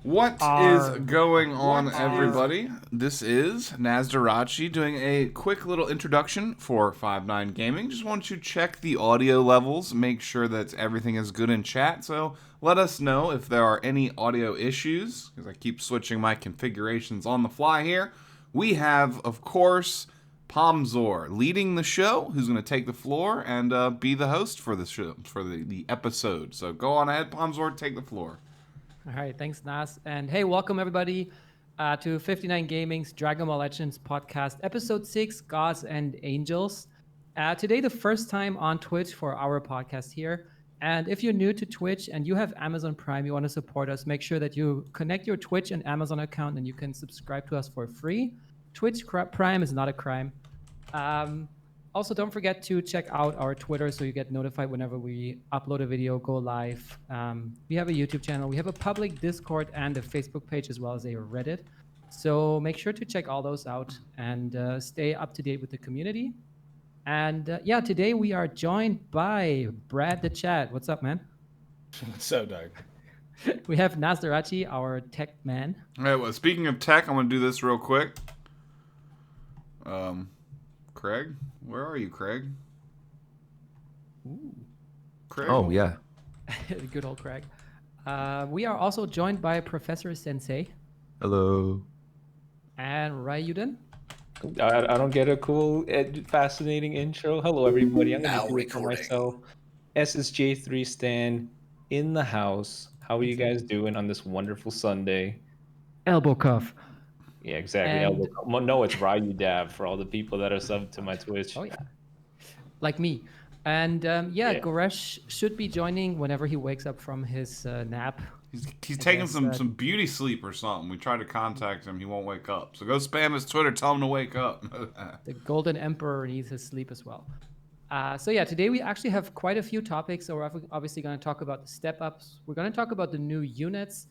What is going on, everybody? This is Nazdarachi doing a quick little introduction for 5-9 Gaming. Just want to check the audio levels, make sure that everything is good in chat. So let us know if there are any audio issues, because I keep switching my configurations on the fly here. We have, of course, Pomzor leading the show, who's going to take the floor and be the host for the show, for the episode. So go on ahead, Pomzor, take the floor. All right, thanks, Nas. And hey, welcome everybody to 59 Gaming's Dragon Ball Legends podcast, episode 6, Gods and Angels. Today, the first time on Twitch for our podcast here. And if you're new to Twitch and you have Amazon Prime, you want to support us, make sure that you connect your Twitch and Amazon account and you can subscribe to us for free. Twitch Prime is not a crime. Also, don't forget to check out our Twitter so you get notified whenever we upload a video, go live. We have a YouTube channel. We have a public Discord and a Facebook page as well as a Reddit. So make sure to check all those out and stay up to date with the community. And yeah, today we are joined by Brad the Chat. What's up, man? What's up, Doug? We have Nazdarachi, our tech man. All right, well, speaking of tech, I'm going to do this real quick. Craig? Where are you, Craig? Ooh. Craig? Oh, yeah. Good old Craig. We are also joined by Professor Sensei. Hello. And Ryuden. I don't get a cool, fascinating intro. Hello, everybody. I'm going to do it for myself. SSJ3 Stan in the house. How are you guys doing on this wonderful Sunday? Elbow cuff. Yeah, exactly. And... No, it's Ryu Dav for all the people that are subbed to my Twitch. Oh, yeah. Like me. And yeah, Goresh should be joining whenever he wakes up from his nap. He's taking some beauty sleep or something. We tried to contact him. He won't wake up. So go spam his Twitter. Tell him to wake up. The Golden Emperor needs his sleep as well. So yeah, today we actually have quite a few topics. So we're obviously going to talk about the step-ups. We're going to talk about the new units.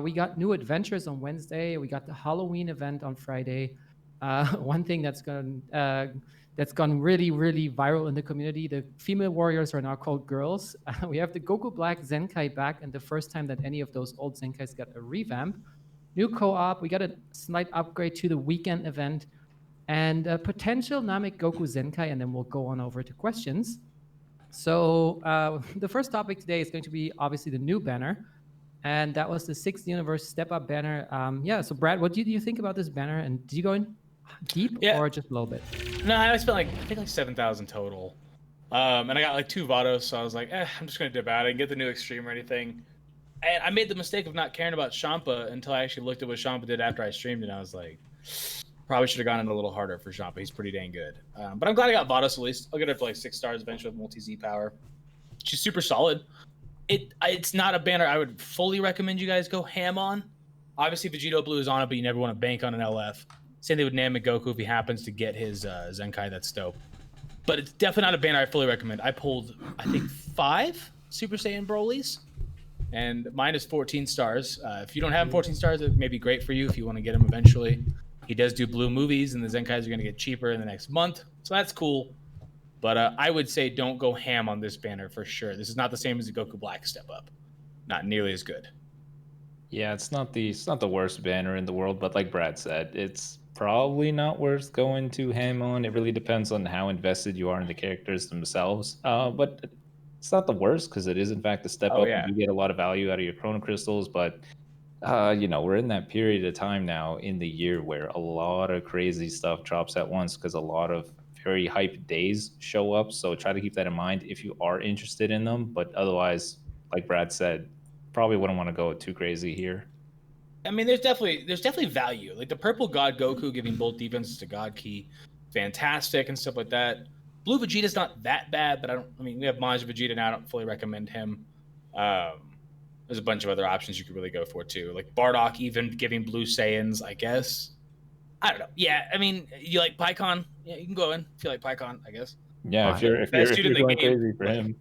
We got new adventures on Wednesday. We got the Halloween event on Friday. One thing that's gone really, really viral in the community. The female warriors are now called girls. We have the Goku Black Zenkai back, and the first time that any of those old Zenkais got a revamp. New co-op. We got a slight upgrade to the weekend event, and a potential Namek Goku Zenkai, and then we'll go on over to questions. So the first topic today is going to be obviously the new banner. And that was the 6th Universe Step-Up banner. Yeah, so Brad, what do you think about this banner? And did you go in deep or just a little bit? No, I spent I think 7,000 total. And I got 2 Vados, so I was like, I'm just going to dip out and get the new Extreme or anything. And I made the mistake of not caring about Champa until I actually looked at what Champa did after I streamed, and I was like, probably should have gone in a little harder for Champa. He's pretty dang good. But I'm glad I got Vados at least. I'll get her for 6 stars eventually with multi-Z power. She's super solid. It's not a banner I would fully recommend you guys go ham on. Obviously, Vegito Blue is on it, but you never want to bank on an LF. Same thing with Namek Goku if he happens to get his Zenkai, that's dope. But it's definitely not a banner I fully recommend. I pulled, I think, 5 Super Saiyan Brolys, and mine is 14 stars. If you don't have 14 stars, it may be great for you if you want to get him eventually. He does do blue movies, and the Zenkais are going to get cheaper in the next month, so that's cool. But I would say don't go ham on this banner for sure. This is not the same as the Goku Black step up. Not nearly as good. Yeah, it's not the worst banner in the world, but like Brad said, it's probably not worth going to ham on. It really depends on how invested you are in the characters themselves. But it's not the worst because it is in fact a step up. Yeah. You get a lot of value out of your chrono crystals, but we're in that period of time now in the year where a lot of crazy stuff drops at once because a lot of very hype days show up, so try to keep that in mind if you are interested in them. But otherwise, like Brad said, probably wouldn't want to go too crazy here. I mean, there's definitely value. Like the purple God Goku giving both defenses to God Key, fantastic and stuff like that. Blue Vegeta's not that bad, but we have Maj Vegeta now. I don't fully recommend him. There's a bunch of other options you could really go for too, like Bardock even giving blue Saiyans, I guess. I don't know. Yeah, I mean, you like PyCon? Yeah, you can go in if you like PyCon, I guess. Yeah, if you're going crazy for him.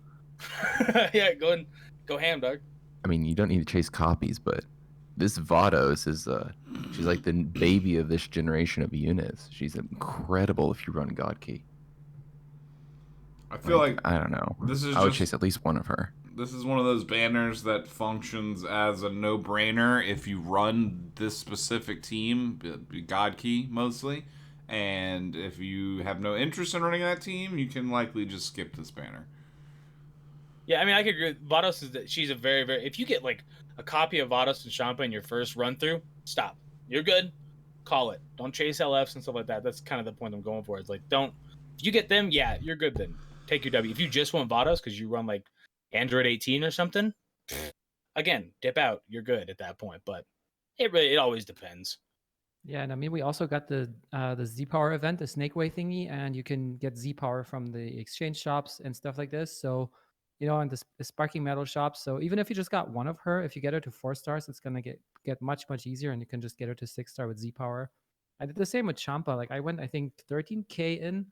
Yeah, go ham, dog. I mean, you don't need to chase copies, but this Vados is she's like the baby of this generation of units. She's incredible if you run God Key. I feel like I don't know. This is I would chase at least one of her. this is one of those banners that functions as a no-brainer if you run this specific team, God Key mostly, and if you have no interest in running that team, you can likely just skip this banner. Yeah, I mean, I could agree. Vados is that she's a very, very. If you get like a copy of Vados and Champa in your first run through, stop. You're good. Call it. Don't chase LFs and stuff like that. That's kind of the point I'm going for. It's like, don't. If you get them, yeah, you're good then. Take your W. If you just want Vados because you run like Android 18 or something, again, dip out. You're good at that point. But it always depends. Yeah, and I mean, we also got the Z Power event, the Snake Way thingy, and you can get Z Power from the exchange shops and stuff like this. So, you know, and the Sparking Metal shops. So even if you just got one of her, if you get her to 4 stars, it's gonna get much easier, and you can just get her to 6 star with Z Power. I did the same with Champa. Like I went, I think 13K in,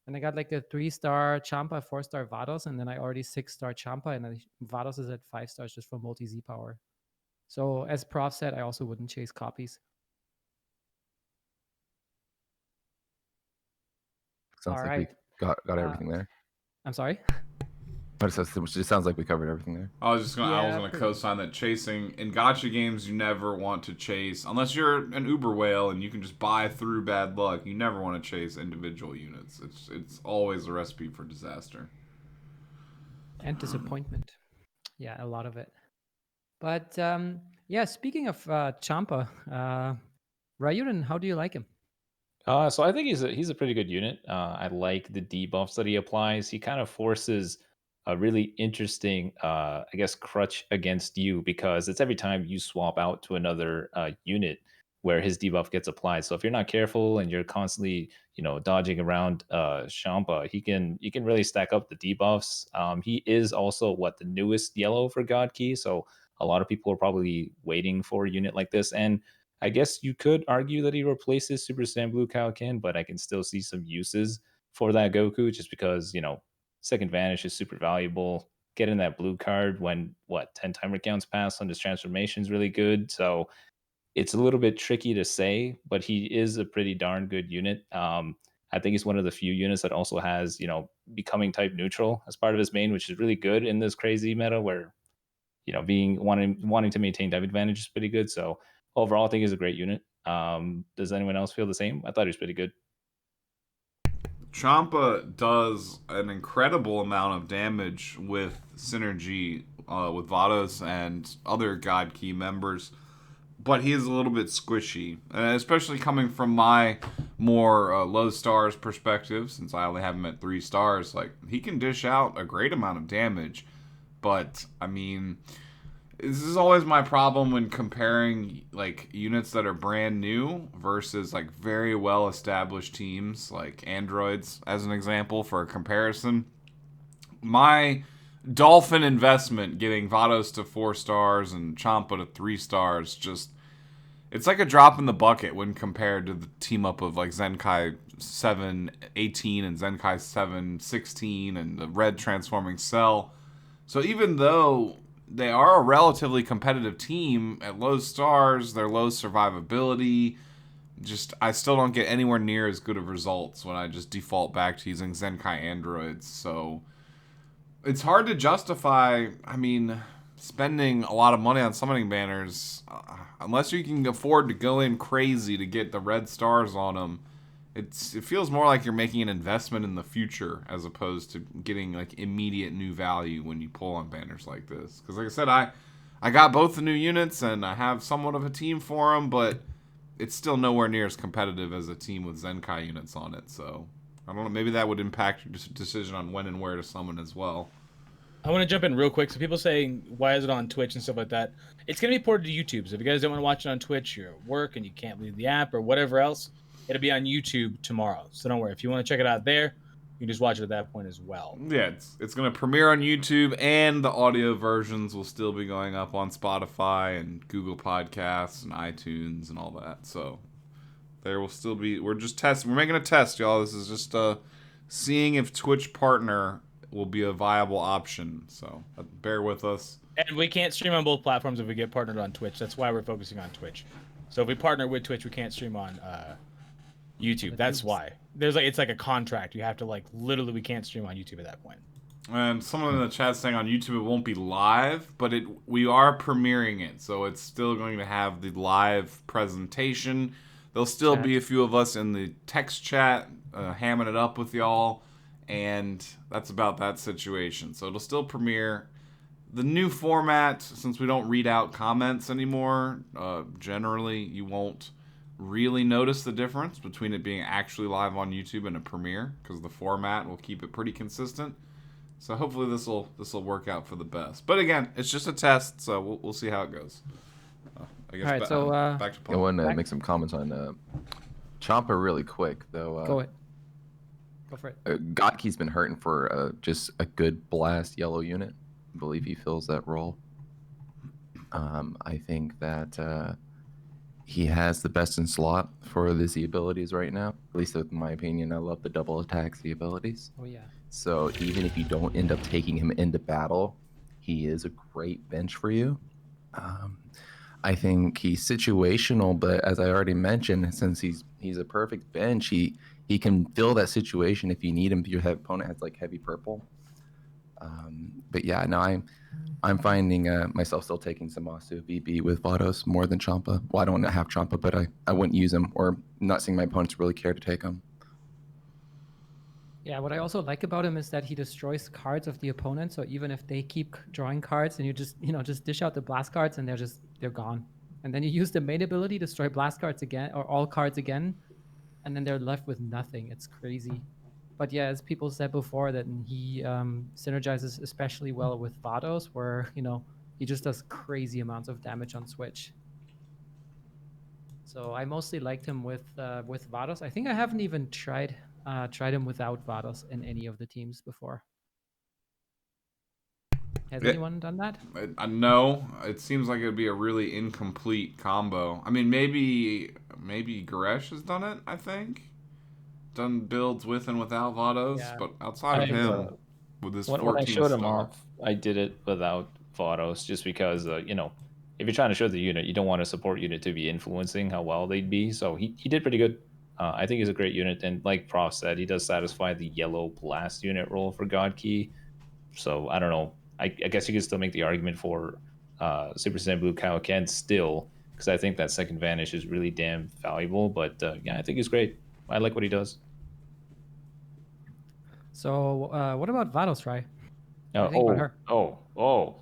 and I got like a 3-star Champa, 4-star Vados, and then I already 6-star Champa, and Vados is at 5 stars just for multi Z Power. So as Prof said, I also wouldn't chase copies. Sounds All like right. we got everything there. I'm sorry. But it just sounds like we covered everything there. I was Yeah, gonna pretty co-sign that chasing in gacha games you never want to chase unless you're an Uber whale and you can just buy through bad luck. You never want to chase individual units. It's always a recipe for disaster. And disappointment. Yeah, a lot of it. But yeah, speaking of Champa, Ryurin, how do you like him? So I think he's a pretty good unit. I like the debuffs that he applies. He kind of forces a really interesting, I guess, crutch against you because it's every time you swap out to another unit where his debuff gets applied. So if you're not careful and you're constantly, dodging around Champa, you can really stack up the debuffs. He is also the newest yellow for God Key, so a lot of people are probably waiting for a unit like this. And I guess you could argue that he replaces Super Saiyan Blue Kaioken, but I can still see some uses for that Goku just because, Second Vanish is super valuable. Getting that blue card when, 10 timer counts pass on his transformation is really good. So it's a little bit tricky to say, but he is a pretty darn good unit. I think he's one of the few units that also has, becoming type neutral as part of his main, which is really good in this crazy meta where, wanting to maintain type advantage is pretty good. So overall, I think he's a great unit. Does anyone else feel the same? I thought he was pretty good. Champa does an incredible amount of damage with synergy with Vados and other God Key members, but he is a little bit squishy, especially coming from my more low stars perspective, since I only have him at 3 stars. Like, he can dish out a great amount of damage, but, I mean, this is always my problem when comparing like units that are brand new versus like very well established teams like androids as an example for a comparison. My Dolphin investment getting Vados to 4 stars and Champa to 3 stars just it's like a drop in the bucket when compared to the team up of like Zenkai 7-18 and Zenkai 7-16 and the red transforming Cell. So even though they are a relatively competitive team at low stars, their low survivability, I still don't get anywhere near as good of results when I just default back to using Zenkai androids. So it's hard to justify, spending a lot of money on summoning banners unless you can afford to go in crazy to get the red stars on them. It feels more like you're making an investment in the future as opposed to getting like immediate new value when you pull on banners like this. Because like I said, I got both the new units and I have somewhat of a team for them, but it's still nowhere near as competitive as a team with Zenkai units on it. So I don't know, maybe that would impact your decision on when and where to summon as well. I want to jump in real quick. So people saying, why is it on Twitch and stuff like that? It's going to be ported to YouTube. So if you guys don't want to watch it on Twitch, you're at work and you can't leave the app or whatever else, it'll be on YouTube tomorrow. So don't worry. If you want to check it out there, you can just watch it at that point as well. Yeah, it's going to premiere on YouTube, and the audio versions will still be going up on Spotify and Google Podcasts and iTunes and all that. So there will still be... We're just testing. We're making a test, y'all. This is just seeing if Twitch partner will be a viable option. So bear with us. And we can't stream on both platforms if we get partnered on Twitch. That's why we're focusing on Twitch. So if we partner with Twitch, we can't stream on YouTube. That's why. It's like a contract. You have to literally we can't stream on YouTube at that point. And someone in the chat saying on YouTube it won't be live, but we are premiering it, so it's still going to have the live presentation. There'll still Chat. be a few of us in the text chat hamming it up with y'all, and that's about that situation. So it'll still premiere. The new format, since we don't read out comments anymore, generally you won't really notice the difference between it being actually live on YouTube and a premiere, because the format will keep it pretty consistent. So hopefully this will work out for the best. But again, it's just a test, so we'll see how it goes. I guess All right, so back to I Paul. want to make some comments on Champa really quick though. go ahead. Go for it. Gotki's been hurting for just a good blast yellow unit. I believe he fills that role. I think that he has the best in slot for the Z abilities right now. At least in my opinion, I love the double attack Z abilities. Oh yeah. So even if you don't end up taking him into battle, he is a great bench for you. I think he's situational, but as I already mentioned, since he's a perfect bench, he can fill that situation if you need him. If your opponent has like heavy purple. But yeah, no, I'm finding myself still taking some Masu VB with Vados more than Champa. Well, I don't have Champa, but I wouldn't use him, or not seeing my opponents really care to take him. Yeah, what I also like about him is that he destroys cards of the opponent. So even if they keep drawing cards and you just dish out the blast cards and they're gone. And then you use the main ability, destroy blast cards again or all cards again, and then they're left with nothing. It's crazy. But yeah, as people said before, that he synergizes especially well with Vados, where he just does crazy amounts of damage on Switch. So I mostly liked him with Vados. I think I haven't even tried him without Vados in any of the teams before. Has anyone done that? No, it seems like it would be a really incomplete combo. I mean, maybe Gresh has done it, I think. Done builds with and without Vados, Yeah. but outside of him, with this 14 when I showed him star. off, I did it without Vados just because, if you're trying to show the unit, you don't want a support unit to be influencing how well they'd be. So he did pretty good. I think he's a great unit. And like Prof said, he does satisfy the yellow blast unit role for God Key. So I don't know. I guess you could still make the argument for Super Saiyan Blue Kaioken still, because I think that second vanish is really damn valuable. But yeah, I think he's great. I like what he does. So what about Vados, Rai? What do you think about her?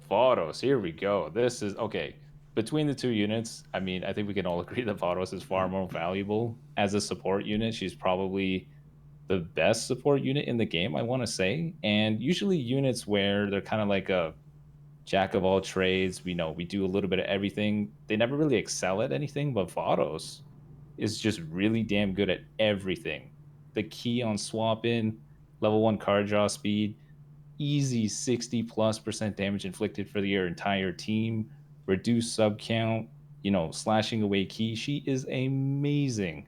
Vados. Here we go. This is okay. Between the two units, I mean, I think we can all agree that Vados is far more valuable as a support unit. She's probably the best support unit in the game, I want to say. And usually units where they're kind of like a jack of all trades, we do a little bit of everything. They never really excel at anything, but Vados is just really damn good at everything. The key on swap in, level 1 card draw speed, easy 60+% damage inflicted for your entire team, reduced sub count, slashing away key. She is amazing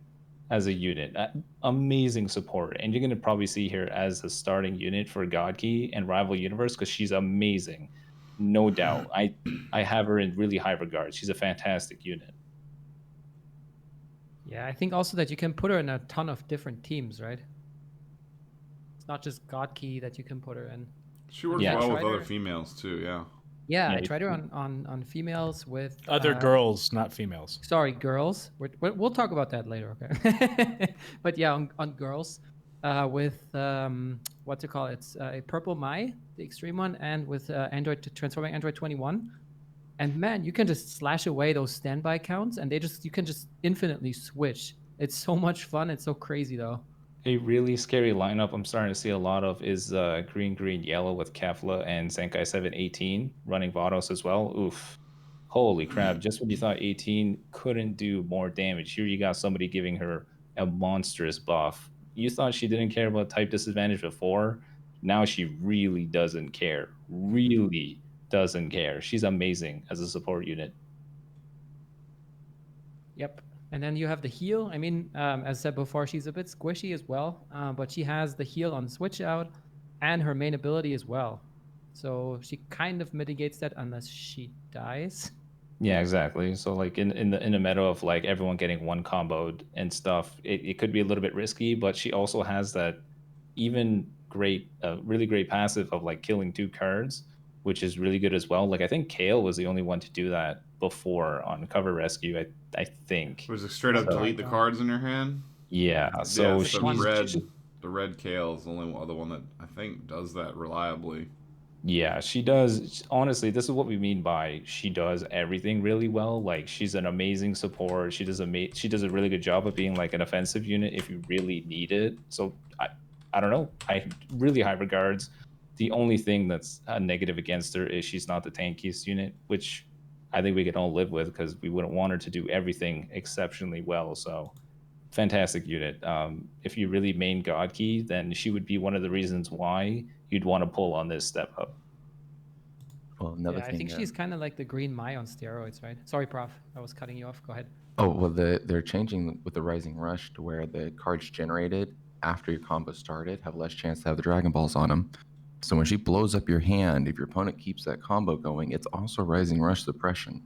as a unit, amazing support, and you're going to probably see her as the starting unit for God Key and Rival Universe because she's amazing, no doubt. I have her in really high regard. She's a fantastic unit. Yeah, I think also that you can put her in a ton of different teams, right? It's not just God Key that you can put her in. She works well with other females too, yeah. Yeah, I tried her on females with other girls, not females. Sorry, girls. We'll talk about that later, okay? But yeah, on girls, with what's it called? It's a Purple Mai, the extreme one, and with transforming Android 21. And man, you can just slash away those standby counts, and you can just infinitely switch. It's so much fun. It's so crazy though. A really scary lineup I'm starting to see a lot of is green, yellow with Kefla and Zenkai 718 running Vados as well. Oof. Holy crap. Just when you thought 18 couldn't do more damage, here you got somebody giving her a monstrous buff. You thought she didn't care about type disadvantage before. Now she really doesn't care. Really doesn't care. She's amazing as a support unit. Yep. And then you have the heal. I mean, as said before, she's a bit squishy as well, but she has the heal on switch out and her main ability as well. So she kind of mitigates that unless she dies. Yeah, exactly. So like in the meta of like everyone getting one comboed and stuff, it could be a little bit risky, but she also has that even really great passive of like killing 2 cards, which is really good as well. Like I think Kale was the only one to do that before on Cover Rescue. I think. Was it straight up So- delete the cards in your hand? Yeah. So it's she's the red Kale is the only other one that I think does that reliably. Yeah, she does. Honestly, this is what we mean by she does everything really well. Like she's an amazing support. She does a really good job of being like an offensive unit if you really need it. So I don't know. I really high regards. The only thing that's a negative against her is she's not the tankiest unit, which I think we can all live with because we wouldn't want her to do everything exceptionally well. So fantastic unit. If you really main God Key, then she would be one of the reasons why you'd want to pull on this step up. Well, another Yeah, I thing. think she's kind of like the Green Mai on steroids, right? Sorry, Prof. I was cutting you off. Go ahead. Oh, well, they're changing with the Rising Rush to where the cards generated after your combo started have less chance to have the Dragon Balls on them. So when she blows up your hand, if your opponent keeps that combo going, it's also Rising Rush suppression.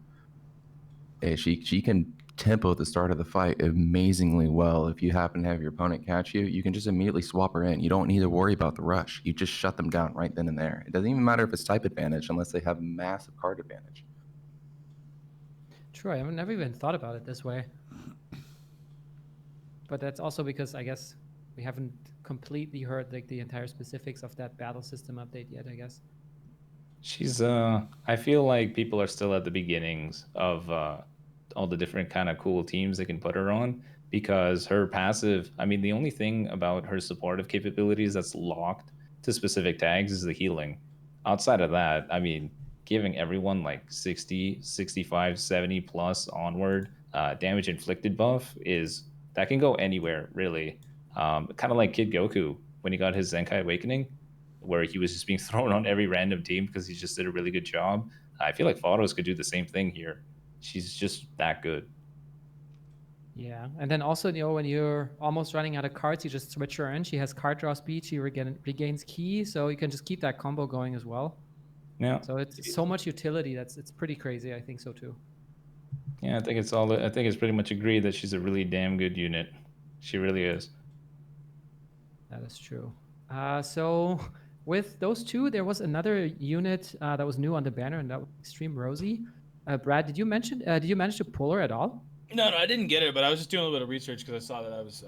She can tempo at the start of the fight amazingly well. If you happen to have your opponent catch you, you can just immediately swap her in. You don't need to worry about the rush. You just shut them down right then and there. It doesn't even matter if it's type advantage unless they have massive card advantage. True, I've never even thought about it this way. But that's also because I guess we haven't completely heard like the entire specifics of that battle system update yet, I guess. She's I feel like people are still at the beginnings of all the different kind of cool teams they can put her on because her passive, I mean the only thing about her supportive capabilities that's locked to specific tags is the healing. Outside of that, I mean giving everyone like 60, 65, 70 plus onward damage inflicted buff is that can go anywhere really. Kind of like Kid Goku when he got his Zenkai Awakening, where he was just being thrown on every random team because he just did a really good job. I feel like Vados could do the same thing here. She's just that good. Yeah, and then also, when you're almost running out of cards, you just switch her in. She has card draw speed. She regains key, so you can just keep that combo going as well. Yeah. So it's so much utility. It's pretty crazy. I think so too. Yeah, I think it's pretty much agreed that she's a really damn good unit. She really is. That is true. So with those two, there was another unit that was new on the banner, and that was Extreme Rosie. Brad, did you manage to pull her at all? No, I didn't get it, but I was just doing a little bit of research because I saw that I was.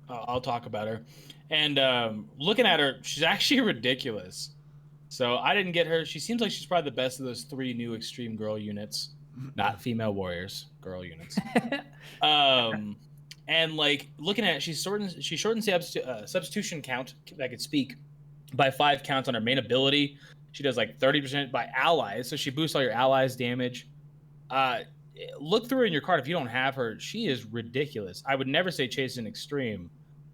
I'll talk about her, and looking at her, she's actually ridiculous. So I didn't get her. She seems like she's probably the best of those 3 new Extreme Girl units, not female warriors, girl units. And like looking at it, she shortens the substitution count that I could speak by 5 counts on her main ability. She does like 30% by allies, so she boosts all your allies' damage. Look through her in your card if you don't have her. She is ridiculous. I would never say chase an extreme,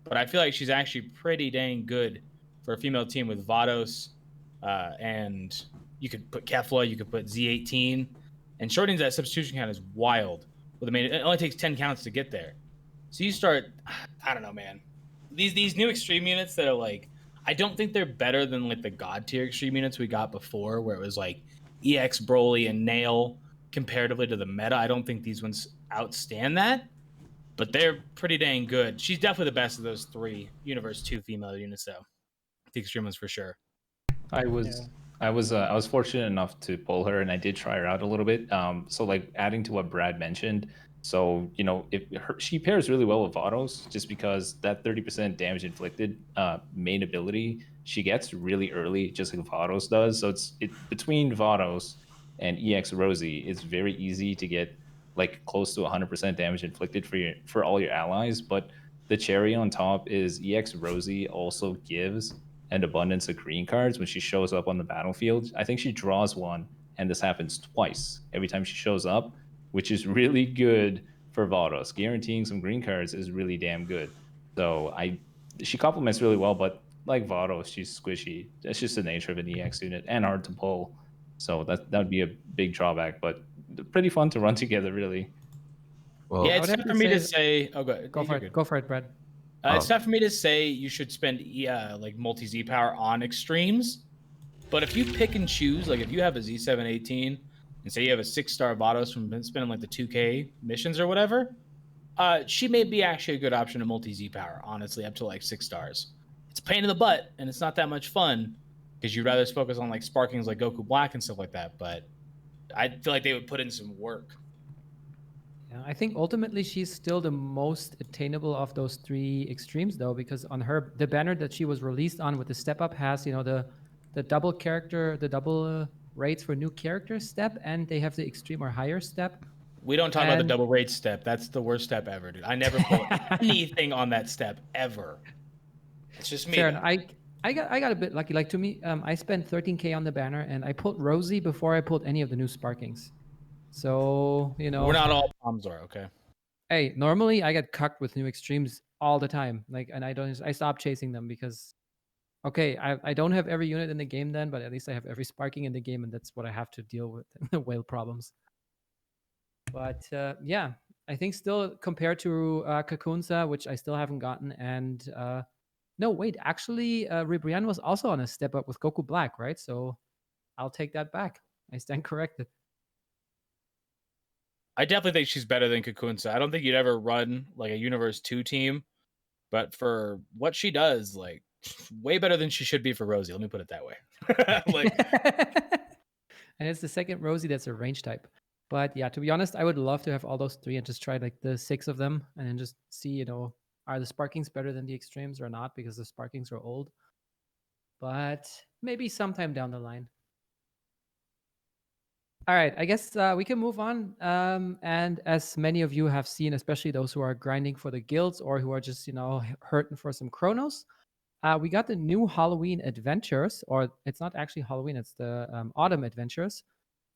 but I feel like she's actually pretty dang good for a female team with Vados, and you could put Kefla, you could put Z18, and shortening that substitution count is wild. It only takes 10 counts to get there. So you start, I don't know, man. These new extreme units that are like, I don't think they're better than like the god tier extreme units we got before, where it was like EX, Broly, and Nail comparatively to the meta. I don't think these ones outstand that, but they're pretty dang good. She's definitely the best of those 3 Universe 2 female units, though. The extreme ones for sure. I was fortunate enough to pull her, and I did try her out a little bit. So like adding to what Brad mentioned, so she pairs really well with Vados, just because that 30% damage inflicted main ability she gets really early, just like Vados does. So it's between Vados and EX Rosie, it's very easy to get like close to 100% damage inflicted for all your allies. But the cherry on top is EX Rosie also gives an abundance of green cards when she shows up on the battlefield. I think she draws one, and this happens twice every time she shows up, which is really good for Vados. Guaranteeing some green cards is really damn good. So she complements really well, but like Vados, she's squishy. That's just the nature of an EX unit and hard to pull. So that would be a big drawback, but pretty fun to run together, really. Well, Yeah, I it's would not have for to me to say- say. Oh, go Go for it. Go for it, Brad. It's not for me to say you should spend like multi Z power on extremes, but if you pick and choose, like if you have a Z718 and say you have a 6-star Vados from spending like the 2K missions or whatever, she may be actually a good option to multi Z power. Honestly, up to like 6 stars. it's a pain in the butt and it's not that much fun because you'd rather focus on like sparkings like Goku Black and stuff like that. But I feel like they would put in some work. Yeah, I think ultimately she's still the most attainable of those three extremes, though, because on her the banner that she was released on with the step up has the double character, the double rates for new character step, and they have the extreme or higher step. We don't talk about the double rate step. That's the worst step ever, dude. I never pull anything on that step ever. It's just me. Fair enough. I got a bit lucky. Like to me, I spent 13K on the banner, and I pulled Rosie before I pulled any of the new sparkings. So we're not all bombs are okay. Hey, normally I get cucked with new extremes all the time. Like, and I stopped chasing them because, okay, I don't have every unit in the game then, but at least I have every sparking in the game, and that's what I have to deal with the whale problems. But yeah, I think still compared to Kakunsa, which I still haven't gotten, and no, wait, actually, Ribrianne was also on a step up with Goku Black, right? So I'll take that back. I stand corrected. I definitely think she's better than Kakunsa. I don't think you'd ever run like a Universe 2 team, but for what she does, like way better than she should be for Rosie. Let me put it that way. And it's the second Rosie that's a range type. But yeah, to be honest, I would love to have all those three and just try like the 6 of them and then just see, are the sparkings better than the extremes or not, because the sparkings are old. But maybe sometime down the line. All right, I guess we can move on. And as many of you have seen, especially those who are grinding for the guilds or who are just, hurting for some chronos, we got the new Halloween adventures, or it's not actually Halloween, it's the autumn adventures,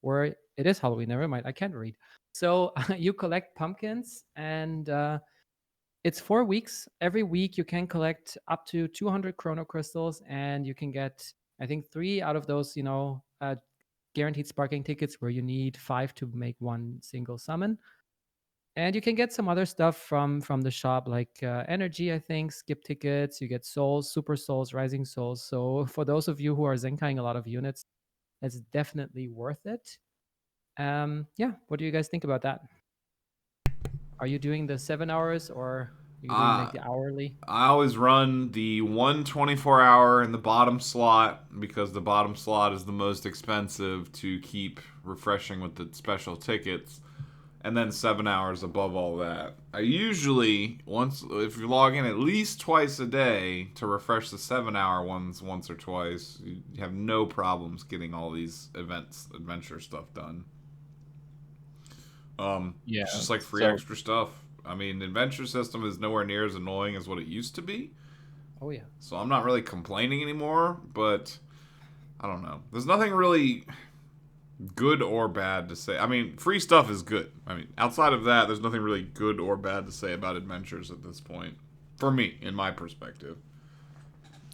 where it is Halloween. Never mind, I can't read. So you collect pumpkins, and it's 4 weeks. Every week you can collect up to 200 chrono crystals, and you can get, I think, 3 out of those, guaranteed sparking tickets, where you need 5 to make 1 single summon. And you can get some other stuff from the shop, like energy, I think, skip tickets. You get souls, super souls, rising souls. So for those of you who are Zenkaiing a lot of units, it's definitely worth it. Yeah, what do you guys think about that? Are you doing the 7 hours, or are you doing like the hourly? I always run the 124-hour in the bottom slot, because the bottom slot is the most expensive to keep refreshing with the special tickets, and then 7 hours above all that. I usually, if you log in at least twice a day to refresh the 7-hour ones once or twice, you have no problems getting all these adventure stuff done. Yeah, it's just like free extra stuff. I mean, the adventure system is nowhere near as annoying as what it used to be. Oh yeah. So I'm not really complaining anymore, but I don't know. There's nothing really good or bad to say. I mean, free stuff is good. I mean, outside of that, there's nothing really good or bad to say about adventures at this point. For me, in my perspective.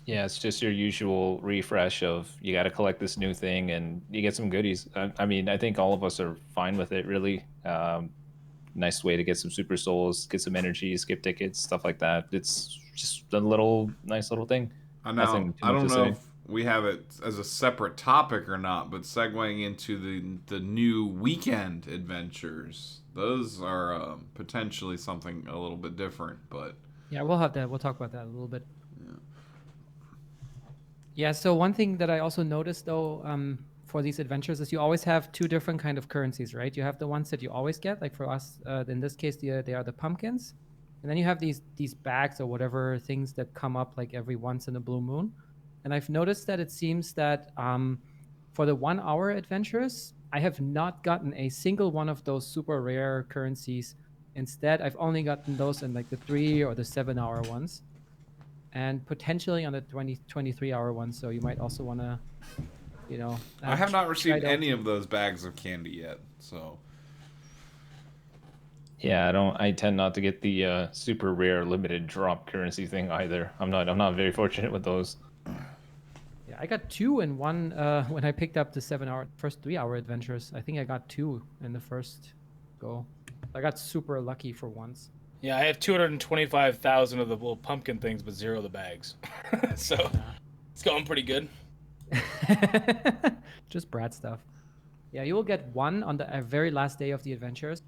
Yeah, it's just your usual refresh of you got to collect this new thing and you get some goodies. I mean, I think all of us are fine with it, really. Nice way to get some super souls, get some energy, skip tickets, stuff like that. It's just a nice little thing. I know. I don't know if we have it as a separate topic or not, but segueing into the new weekend adventures, those are potentially something a little bit different. But yeah, we'll have that. We'll talk about that a little bit. Yeah, so one thing that I also noticed, though, for these adventures is you always have 2 different kind of currencies, right? You have the ones that you always get, like for us, in this case, they are the pumpkins. And then you have these bags or whatever things that come up like every once in a blue moon. And I've noticed that it seems that for the 1-hour adventures, I have not gotten a single one of those super rare currencies. Instead, I've only gotten those in like the 3 or the 7-hour ones, and potentially on the 23-hour one. So you might also want to, I have not received any of those bags of candy yet. So yeah, I tend not to get the super rare limited drop currency thing either. I'm not very fortunate with those. Yeah, I got 2 in one when I picked up the 7-hour first 3-hour adventures. I think I got 2 in the first go. I got super lucky for once. Yeah, I have 225,000 of the little pumpkin things, but 0 of the bags. So it's going pretty good. Just Brad stuff. Yeah, you will get 1 on the very last day of the adventures.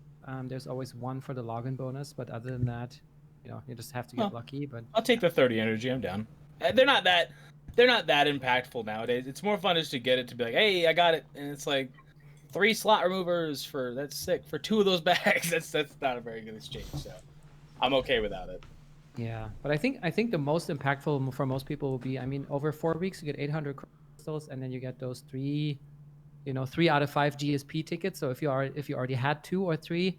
There's always 1 for the login bonus, but other than that, you just have to get lucky. But I'll take the 30 energy. I'm down. They're not that impactful nowadays. It's more fun just to get it to be like, hey, I got it, and it's like 3 slot removers that's sick for 2 of those bags. That's not a very good exchange. So I'm okay without it. Yeah, but I think the most impactful for most people will be, I mean, over 4 weeks you get 800 crystals, and then you get those 3 out of 5 GSP tickets. So if you already had 2 or 3,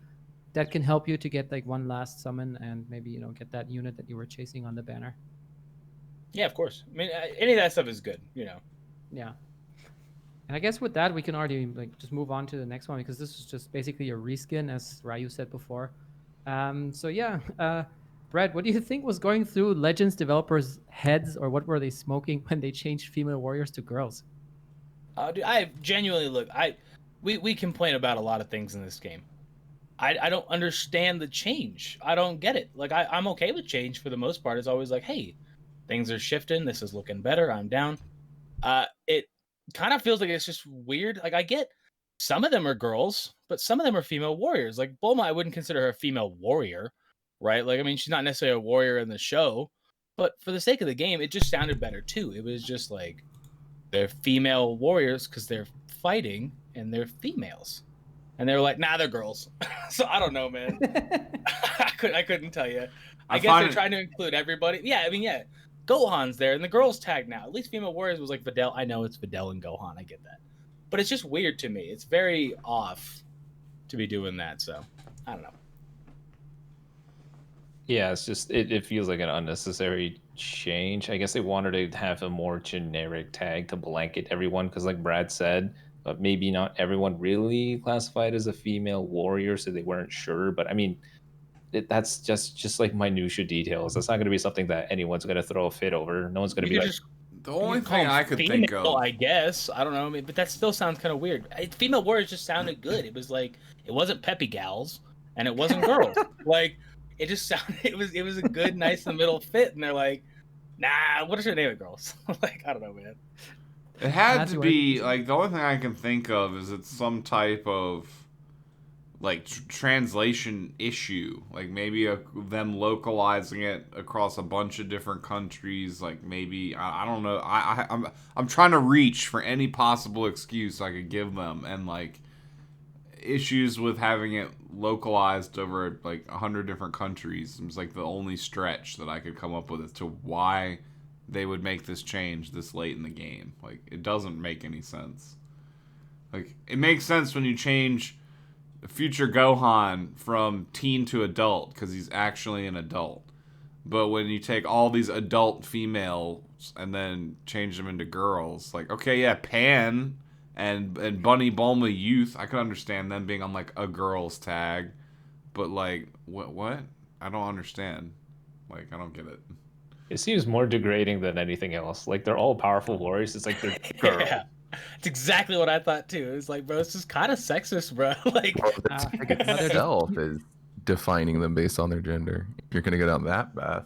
that can help you to get like one last summon and maybe get that unit that you were chasing on the banner. Yeah, of course. I mean, any of that stuff is good. Yeah. And I guess with that we can already like just move on to the next one, because this is just basically a reskin, as Ryu said before. So yeah, Brad, what do you think was going through Legends developers' heads, or what were they smoking when they changed female warriors to girls? Dude, I genuinely we complain about a lot of things in this game. I don't understand the change. I don't get it. Like I'm okay with change for the most part. It's always like, hey, things are shifting. This is looking better. I'm down. It kind of feels like it's just weird. Like I get some of them are girls, but some of them are female warriors. Like Bulma, I wouldn't consider her a female warrior, right? Like I mean, she's not necessarily a warrior in the show, but for the sake of the game, it just sounded better too. It was just like they're female warriors because they're fighting and they're females. And they were like, nah, they're girls. So I don't know, man. I couldn't tell you. I guess they're trying to include everybody. Yeah, I mean, yeah. Gohan's there, and the girls tag now. At least Female Warriors was like Videl. I know it's Videl and Gohan. I get that. But it's just weird to me. It's very off to be doing that. So I don't know. Yeah, it's just it feels like an unnecessary change. I guess they wanted to have a more generic tag to blanket everyone, because like Brad said, but maybe not everyone really classified as a female warrior, so they weren't sure. But I mean, that's just like minutia details. That's not going to be something that anyone's going to throw a fit over. No one's going to be like. The only thing I could think of, I guess, I don't know, but that still sounds kind of weird. Female warriors just sounded good. It was like it wasn't peppy gals and it wasn't girls. Like it just sounded. It was a good, nice in the middle fit, and they're like, nah, what is your name of girls? Like I don't know, man. It had to be like the only thing I can think of is it's some type of like translation issue, like maybe them localizing it across a bunch of different countries. Like maybe I don't know. I'm trying to reach for any possible excuse I could give them, and like issues with having it localized over like 100 different countries. It was like the only stretch that I could come up with as to why they would make this change this late in the game. Like, it doesn't make any sense. Like, it makes sense when you change future Gohan from teen to adult, because he's actually an adult. But when you take all these adult females and then change them into girls, like, okay, yeah, Pan and Bunny Bulma Youth, I could understand them being on, like, a girl's tag. But, like, what? I don't understand. Like, I don't get it. It seems more degrading than anything else. Like, they're all powerful warriors. It's like they're girls. Yeah. It's exactly what I thought too. It's like, bro, this is kind of sexist, bro. Like, the tag itself is defining them based on their gender. If you're gonna go down that path.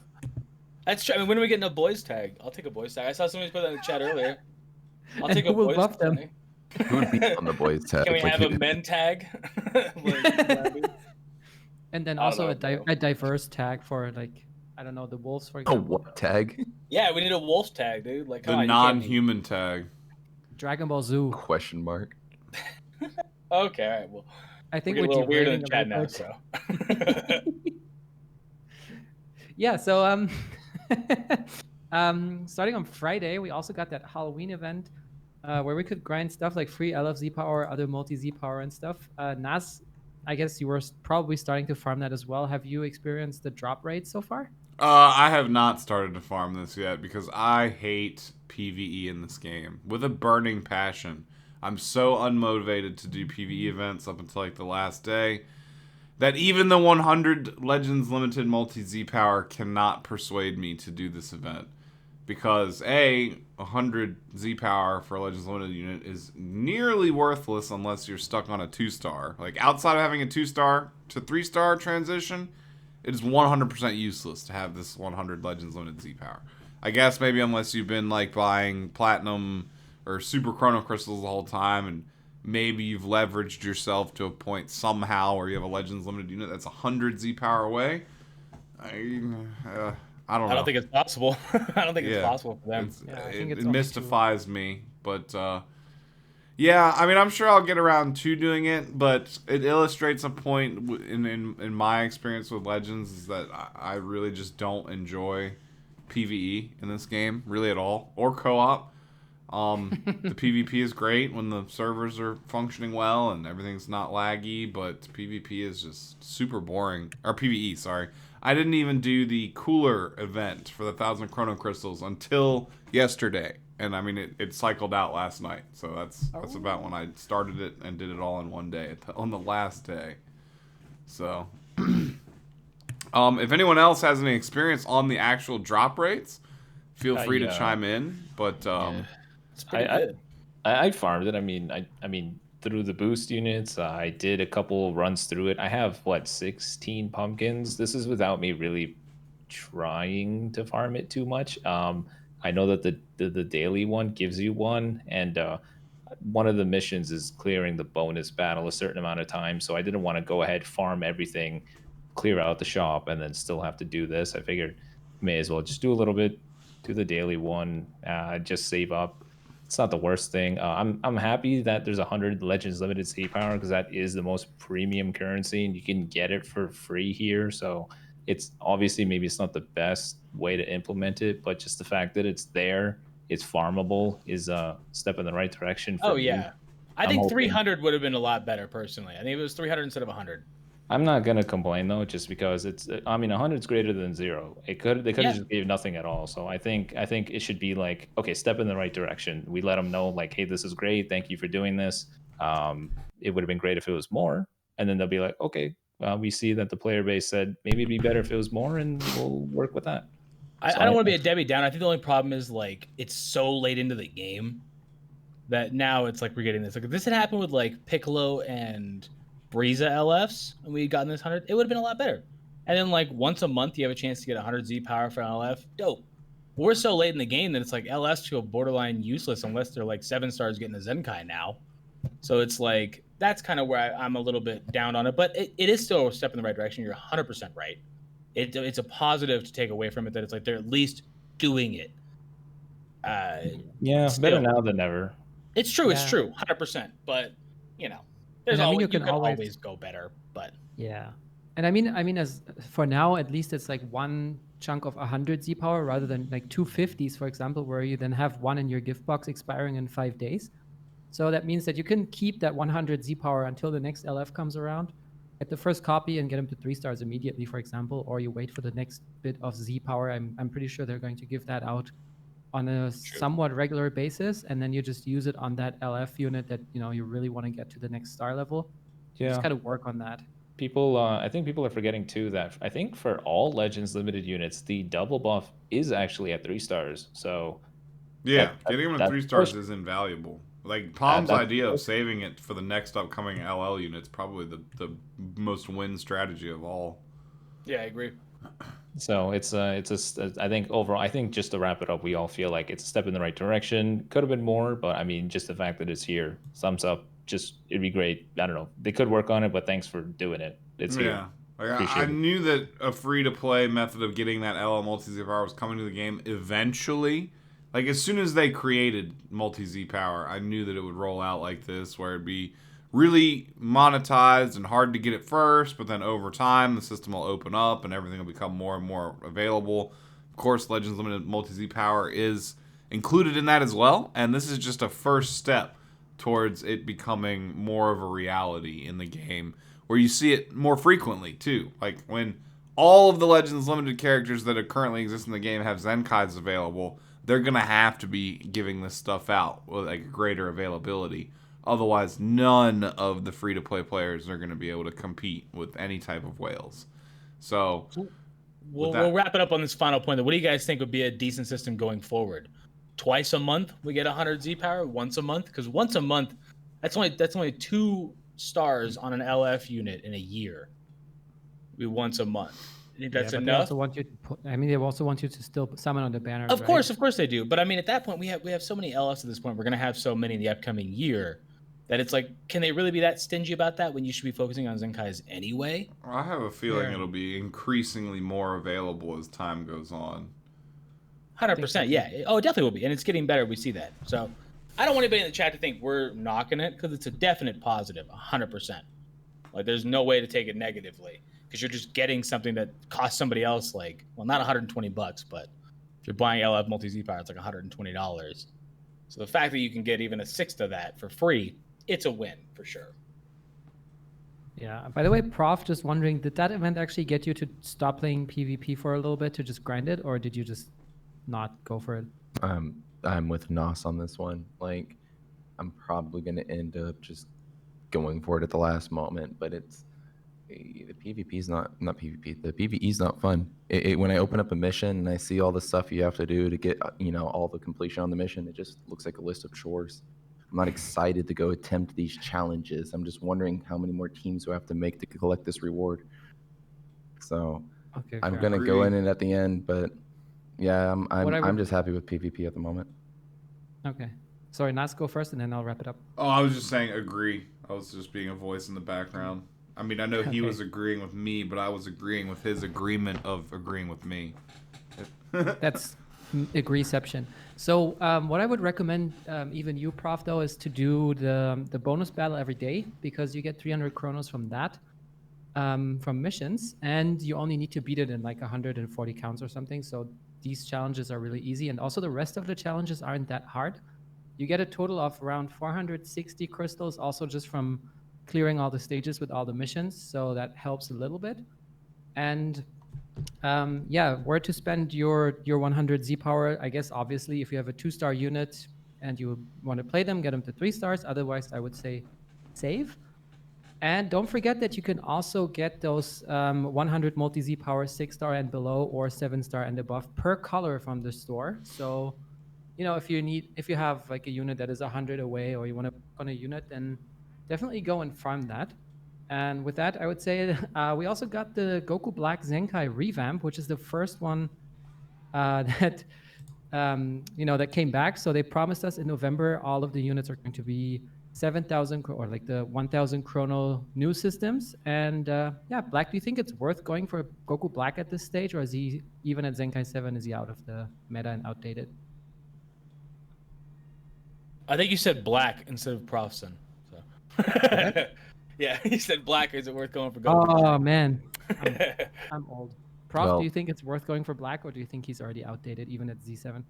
That's true. I mean, when are we getting a boys tag? I'll take a boys tag. I saw somebody put that in the chat earlier. I'll take a boys buff tag. them. Who would be on the boys tag? Can we have a men tag? And then also a diverse tag for, like, I don't know, the wolves, for A example. what tag? Yeah, we need a wolf tag, dude. Like, the non-human tag. Dragon Ball Zoo. Question mark. Okay, all right. Well, I think we're we're getting a little weird in derailing the a chat bit. now. So. Yeah, so starting on Friday, we also got that Halloween event where we could grind stuff like free LFZ power, other multi-Z power and stuff. Naz, I guess you were probably starting to farm that as well. Have you experienced the drop rate so far? I have not started to farm this yet because I hate PvE in this game with a burning passion. I'm so unmotivated to do PvE events up until like the last day that even the 100 Legends Limited multi-Z power cannot persuade me to do this event. Because A, 100 Z power for a Legends Limited unit is nearly worthless unless you're stuck on a 2-star. Like, outside of having a 2-star to 3-star transition, it is 100% useless to have this 100 Legends Limited Z power. I guess maybe unless you've been like buying Platinum or Super Chrono Crystals the whole time, and maybe you've leveraged yourself to a point somehow where you have a Legends Limited unit that's 100 Z power away. I I don't know. I don't think it's possible. I don't think it's Yeah. possible for them. I think It it's only mystifies me, but yeah, I mean, I'm sure I'll get around to doing it, but it illustrates a point in my experience with Legends is that I really just don't enjoy PvE in this game really at all, or co-op. The PvP is great when the servers are functioning well and everything's not laggy, but PvP is just super boring. Or PvE, sorry. I didn't even do the cooler event for the 1,000 Chrono Crystals until yesterday. And I mean, it cycled out last night. So that's about when I started it and did it all in one day, on the last day. So, if anyone else has any experience on the actual drop rates, feel free to chime in. But It's pretty good. I farmed it. I mean, through the boost units, I did a couple runs through it. I have 16 pumpkins. This is without me really trying to farm it too much. I know that the daily one gives you one, and one of the missions is clearing the bonus battle a certain amount of time. So I didn't want to go ahead, farm everything, clear out the shop, and then still have to do this. I figured may as well just do a little bit, do the daily one, just save up. It's not the worst thing. I'm happy that there's 100 Legends Limited Z power because that is the most premium currency, and you can get it for free here. So it's obviously maybe it's not the best way to implement it, but just the fact that it's there, it's farmable, is a step in the right direction. For me. I I'm think hoping- 300 would have been a lot better personally. I think it was 300 instead of 100. I'm not gonna complain though, just because it's. I mean, 100 is greater than 0. They could have just gave nothing at all. So I think it should be like, okay, step in the right direction. We let them know like, hey, this is great. Thank you for doing this. It would have been great if it was more, and then they'll be like, okay, we see that the player base said maybe it'd be better if it was more, and we'll work with that. I don't want to be a Debbie Downer. I think the only problem is like it's so late into the game that now it's like we're getting this. Like if this had happened with like Piccolo and Breeza LFs and we had gotten this 100, it would have been a lot better. And then like once a month you have a chance to get 100 Z power for an LF. Dope. But we're so late in the game that it's like LFs feel borderline useless unless they're like 7 stars getting a Zenkai now. So it's like that's kind of where I'm a little bit down on it. But it is still a step in the right direction. You're 100% right. It's a positive to take away from it that it's like they're at least doing it. Yeah, still, better now than never. It's true. It's true. 100%. But you know. There's And I mean, always, you you can can always always go better, but Yeah. And I mean, as for now, at least it's like one chunk of 100 Z power rather than like 250s, for example, where you then have one in your gift box expiring in 5 days. So that means that you can keep that 100 Z power until the next LF comes around, get the first copy and get them to 3 stars immediately, for example, or you wait for the next bit of Z power. I'm pretty sure they're going to give that out on a somewhat regular basis, and then you just use it on that LF unit that you really want to get to the next star level. Yeah. Just kind of work on that. People, I think people are forgetting too that I think for all Legends Limited units, the double buff is actually at 3 stars. So yeah, getting them to 3 stars push- is invaluable. Like Palm's that's idea of push- saving it for the next upcoming LL unit's probably the most win strategy of all. yeah, I agree. So it's I think overall, I think just to wrap it up, we all feel like it's a step in the right direction. Could have been more, but I mean, just the fact that it's here, thumbs up. Just it'd be great. I don't know, they could work on it, but thanks for doing it. It's here. Like, I knew that a free-to-play method of getting that LL multi-Z power was coming to the game eventually. Like, as soon as they created multi-Z power, I knew that it would roll out like this, where it'd be really monetized and hard to get at first, but then over time, the system will open up and everything will become more and more available. Of course, Legends Limited multi-Z power is included in that as well, and this is just a first step towards it becoming more of a reality in the game, where you see it more frequently, too. Like, when all of the Legends Limited characters that are currently exist in the game have Zenkais available, they're going to have to be giving this stuff out with like greater availability. Otherwise, none of the free-to-play players are going to be able to compete with any type of whales. So, we'll wrap it up on this final point. What do you guys think would be a decent system going forward? Twice a month we get 100 Z power. Once a month, because once a month, that's only 2 stars on an LF unit in a year. Once a month. You think that's but enough? They also want you to they also want you to still summon on the banner. Of course they do. But I mean, at that point, we have so many LFs at this point. We're going to have so many in the upcoming year that it's like, can they really be that stingy about that when you should be focusing on Zenkais anyway? I have a feeling Yeah. it'll be increasingly more available as time goes on. 100%, yeah. Oh, it definitely will be, and it's getting better. We see that. So I don't want anybody in the chat to think we're knocking it, because it's a definite positive, 100%. Like, there's no way to take it negatively, because you're just getting something that costs somebody else, like, well, not $120, but if you're buying LF Multi-Z Power, it's like $120. So the fact that you can get even a sixth of that for free, it's a win for sure. Yeah. By the way, Prof, just wondering, did that event actually get you to stop playing PvP for a little bit to just grind it, or did you just not go for it? I'm with Nos on this one. Like, I'm probably gonna end up just going for it at the last moment, but it's the PvP is not PvP. The PvE is not fun. When I open up a mission and I see all the stuff you have to do to get all the completion on the mission, it just looks like a list of chores. I'm not excited to go attempt these challenges. I'm just wondering how many more teams do I have to make to collect this reward. So Okay. I'm fair. gonna go in Agree. it at the end, but yeah, What I I'm would- just happy with PvP at the moment. Okay. Sorry, Nas, go first, and then I'll wrap it up. Oh, I was just saying agree. I was just being a voice in the background. I mean, I know he Okay. was agreeing with me, but I was agreeing with his agreement of agreeing with me. That's agreeception. So what I would recommend, even you, Prof, though, is to do the bonus battle every day, because you get 300 chronos from that, from missions, and you only need to beat it in like 140 counts or something. So these challenges are really easy, and also the rest of the challenges aren't that hard. You get a total of around 460 crystals, also just from clearing all the stages with all the missions. So that helps a little bit. And yeah, where to spend your 100 Z power? I guess obviously if you have a 2-star unit and you want to play them, get them to 3 stars. Otherwise, I would say save. And don't forget that you can also get those 100 multi Z power 6-star and below, or 7-star and above per color from the store. So, if you have like a unit that is 100 away, or you want to pick on a unit, then definitely go and farm that. And with that, I would say we also got the Goku Black Zenkai Revamp, which is the first one that that came back. So they promised us in November all of the units are going to be 7,000 or like the 1,000 chrono new systems. And yeah, Black, do you think it's worth going for Goku Black at this stage, or is he even at Zenkai 7? Is he out of the meta and outdated? I think you said black instead of Profson. So. Yeah, he said black. Is it worth going for gold? Oh man, I'm old. Prof, Well- do you think it's worth going for Black, or do you think he's already outdated even at Z7?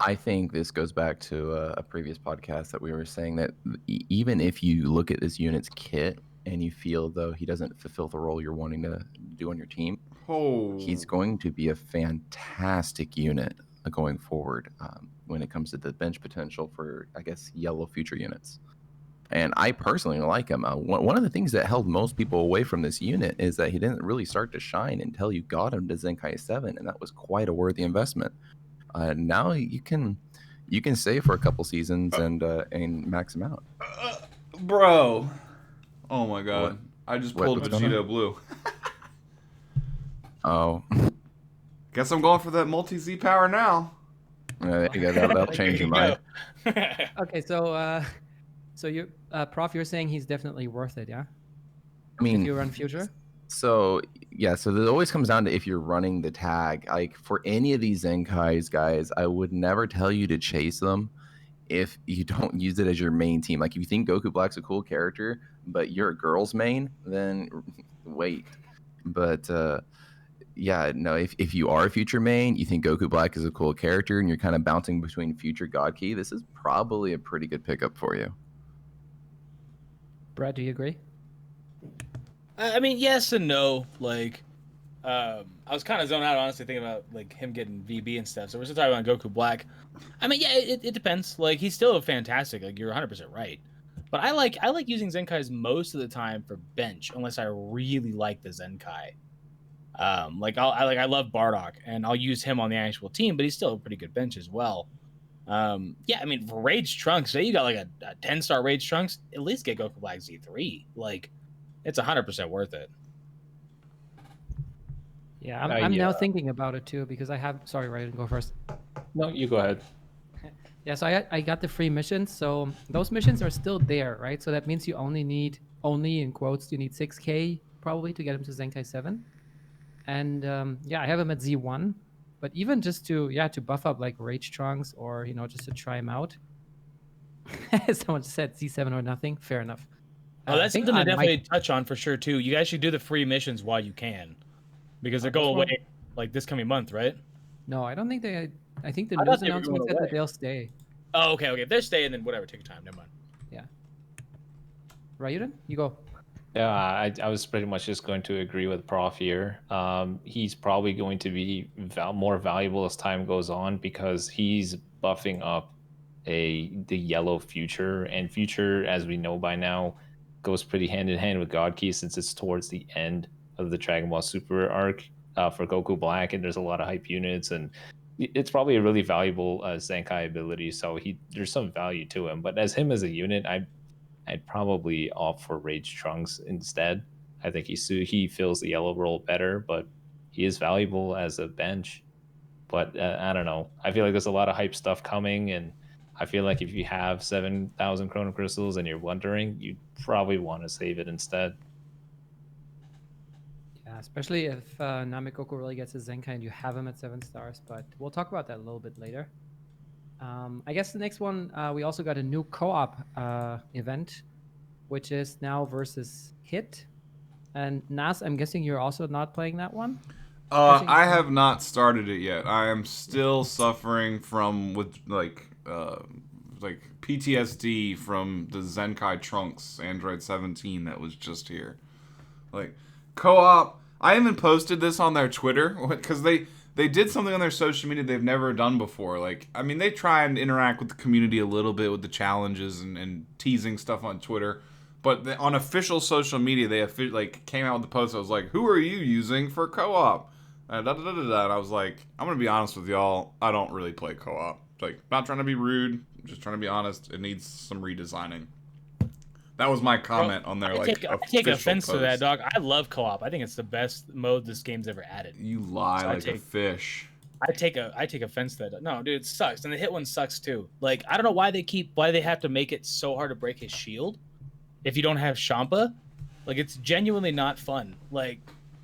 I think this goes back to a previous podcast that we were saying that even if you look at this unit's kit and you feel though he doesn't fulfill the role you're wanting to do on your team, Oh, he's going to be a fantastic unit going forward when it comes to the bench potential for, I guess, yellow future units. And I personally like him. One of the things that held most people away from this unit is that he didn't really start to shine until you got him to Zenkai 7, and that was quite a worthy investment. Now you can save for a couple seasons and max him out. bro. Oh my god. What? I just What- pulled what's going on? Vegito blue. Oh, Guess I'm going for that multi-Z power now. there you go. That'll change your mind. Okay, so you, Prof, you're saying he's definitely worth it, yeah? I mean, If you run future? so yeah, so it always comes down to if you're running the tag. Like for any of these Zenkais, guys, I would never tell you to chase them if you don't use it as your main team. Like if you think Goku Black's a cool character, but you're a girl's main, then wait. But yeah, no, if you are a future main, you think Goku Black is a cool character and you're kind of bouncing between future God Key, this is probably a pretty good pickup for you. Brad, do you agree? I mean, yes and no. Like, I was kind of zoned out, honestly, thinking about like him getting VB and stuff. So we're still talking about Goku Black. I mean, yeah, it depends. Like, he's still fantastic. Like, you're 100% right. But I like using Zenkais most of the time for bench, unless I really like the Zenkai. Like I love Bardock, and I'll use him on the actual team, but he's still a pretty good bench as well. Yeah, I mean, for Rage Trunks, say you got like a 10-star Rage Trunks, at least get Goku Black Z3. Like, it's 100% worth it. Yeah, I'm now Yeah. thinking about it too, because I have. Sorry, Ryan, go first. No, you go ahead. Yeah, so I got the free missions. So those missions are still there, right? So that means you only in quotes, you need 6K probably to get him to Zenkai 7. And yeah, I have him at Z1. But even just to buff up like Rage Trunks or, just to try him out. Someone said Z7 or nothing. Fair enough. Oh, I that's think something to I definitely might. touch on for sure too. You guys should do the free missions while you can, because they Those go won't. away like this coming month, right? No, I don't think they. I think the I news thought they were announcement going said away. that they'll stay. Oh, okay. If they're staying, then whatever. Take your time. Never mind. Yeah. Ryuden, you go. Yeah, I was pretty much just going to agree with Prof here. He's probably going to be more valuable as time goes on because he's buffing up the yellow future, and future, as we know by now, goes pretty hand in hand with God Key since it's towards the end of the Dragon Ball Super arc for Goku Black, and there's a lot of hype units, and it's probably a really valuable Zenkai ability. So there's some value to him, but as a unit, I'd probably opt for Rage Trunks instead. I think he fills the yellow role better, but he is valuable as a bench. But I don't know. I feel like there's a lot of hype stuff coming, and I feel like if you have 7,000 Chrono Crystals and you're wondering, you probably want to save it instead. Yeah, especially if Namekoku really gets his Zenkai and you have him at 7 stars. But we'll talk about that a little bit later. I guess the next one, we also got a new co-op event, which is now versus Hit. And Nas, I'm guessing you're also not playing that one? I have not started it yet. I am still suffering from like PTSD from the Zenkai Trunks Android 17 that was just here. Like co-op. I even posted this on their Twitter because they did something on their social media they've never done before. Like, I mean, they try and interact with the community a little bit with the challenges and teasing stuff on Twitter. But on official social media, they came out with the post. I was like, "Who are you using for co-op?" And And I was like, "I'm gonna be honest with y'all. I don't really play co-op. Like, not trying to be rude, just trying to be honest. It needs some redesigning." That was my comment on their I take offense post. to that, dog. I love co-op. I think it's the best mode this game's ever added. You lie So like a fish. I take offense to that. No, dude, it sucks, and the hit one sucks too. Like, I don't know why they have to make it so hard to break his shield if you don't have Champa. Like, it's genuinely not fun. Like,